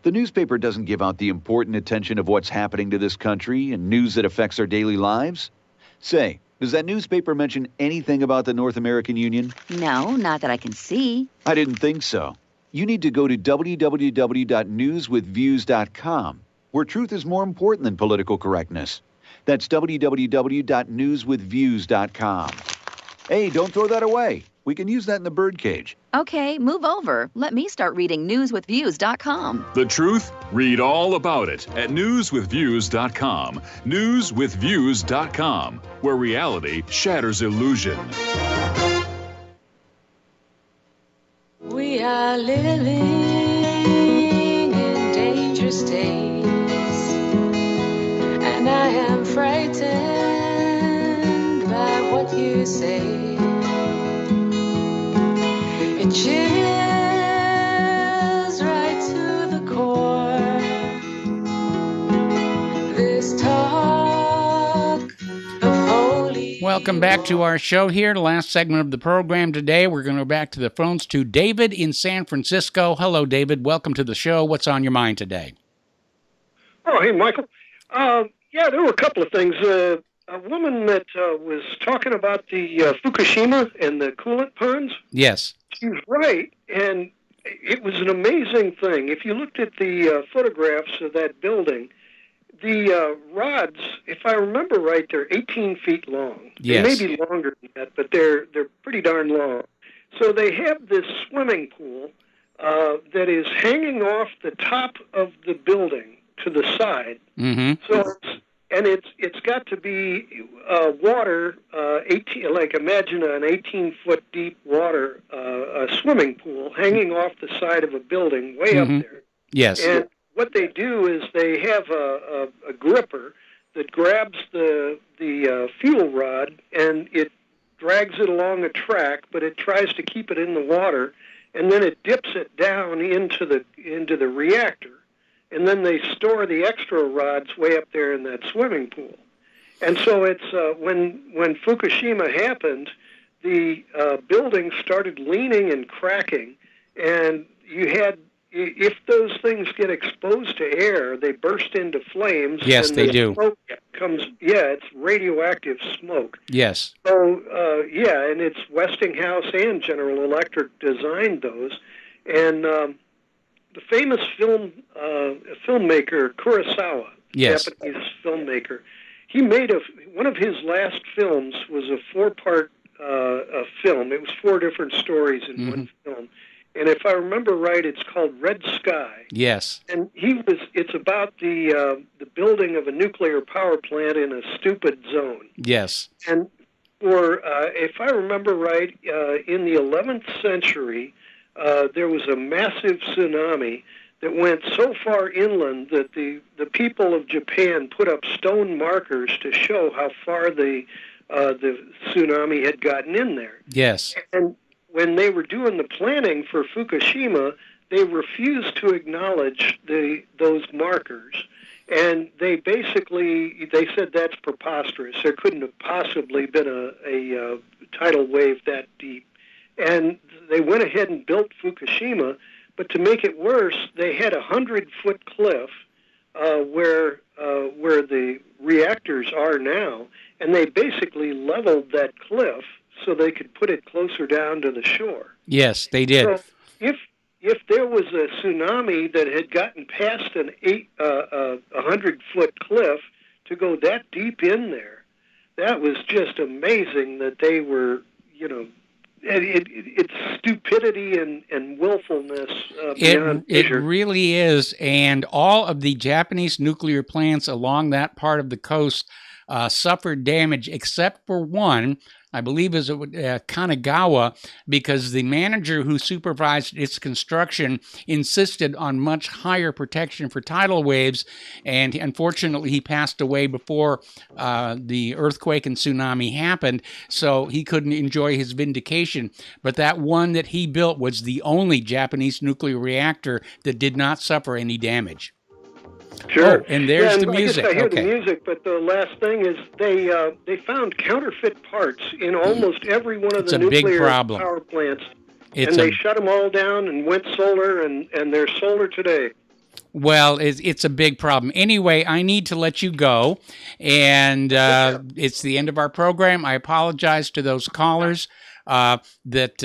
The newspaper doesn't give out the important attention of what's happening to this country and news that affects our daily lives. Say, does that newspaper mention anything about the North American Union? No, not that I can see. I didn't think so. You need to go to www.newswithviews.com, where truth is more important than political correctness. That's www.newswithviews.com. Hey, don't throw that away. We can use that in the birdcage. Okay, move over. Let me start reading newswithviews.com. The truth? Read all about it at newswithviews.com. Newswithviews.com, where reality shatters illusion. We are living in dangerous days, and I am frightened by what you say. It chills right to the core. This talk of holy. Welcome back to our show here, the last segment of the program today. We're going to go back to the phones to David in San Francisco. Hello, David. Welcome to the show. What's on your mind today? Oh, hey, Michael. Yeah, there were a couple of things. A woman that was talking about the Fukushima and the coolant ponds. Yes. She's right, and it was an amazing thing. If you looked at the photographs of that building, the rods, if I remember right, they're 18 feet long. Yes. They may be longer than that, but they're pretty darn long. So they have this swimming pool that is hanging off the top of the building to the side. Mm-hmm. So it's got to be water, 18, like imagine an 18-foot deep water a swimming pool hanging off the side of a building way up there. Yes. And what they do is they have a gripper that grabs the fuel rod and it drags it along a track, but it tries to keep it in the water, and then it dips it down into the reactor. And then they store the extra rods way up there in that swimming pool. And so it's when Fukushima happened, the building started leaning and cracking, and you had, if those things get exposed to air, they burst into flames. Yes, and they the do. Smoke it's radioactive smoke. Yes. So, and it's Westinghouse and General Electric designed those. And the famous filmmaker Kurosawa, Yes. Japanese filmmaker, he made one of his last films was a 4-part film. It was 4 different stories in one film, and if I remember right, it's called Red Sky. Yes. And it's about the building of a nuclear power plant in a stupid zone. Yes. And if I remember right, in the 11th century, there was a massive tsunami that went so far inland that the people of Japan put up stone markers to show how far the tsunami had gotten in there. Yes. And when they were doing the planning for Fukushima, they refused to acknowledge those markers. And they said that's preposterous. There couldn't have possibly been a tidal wave that deep. And they went ahead and built Fukushima, but to make it worse, they had a 100-foot cliff where the reactors are now, and they basically leveled that cliff so they could put it closer down to the shore. Yes, they did. So if there was a tsunami that had gotten past a 100-foot cliff to go that deep in there, that was just amazing that they were, it's stupidity and willfulness beyond measure. It really is, and all of the Japanese nuclear plants along that part of the coast suffered damage except for one. I believe is Kanagawa, because the manager who supervised its construction insisted on much higher protection for tidal waves, and unfortunately he passed away before the earthquake and tsunami happened, so he couldn't enjoy his vindication. But that one that he built was the only Japanese nuclear reactor that did not suffer any damage. Sure. Oh, and there's the music. I hear okay. the music, but the last thing is they found counterfeit parts in almost every one of the nuclear power plants, and they shut them all down and went solar, and they're solar today. Well, it's a big problem. Anyway, I need to let you go, and it's the end of our program. I apologize to those callers that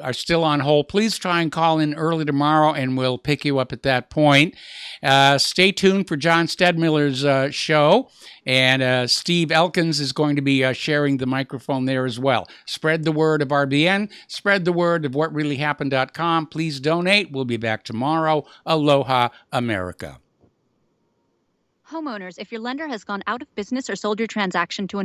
are still on hold. Please try and call in early tomorrow, and we'll pick you up at that point. Stay tuned for John Stedmiller's show, and Steve Elkins is going to be sharing the microphone there as well. Spread the word of RBN. Spread the word of whatreallyhappened.com. Please donate. We'll be back tomorrow. Aloha, America. Homeowners, if your lender has gone out of business or sold your transaction to an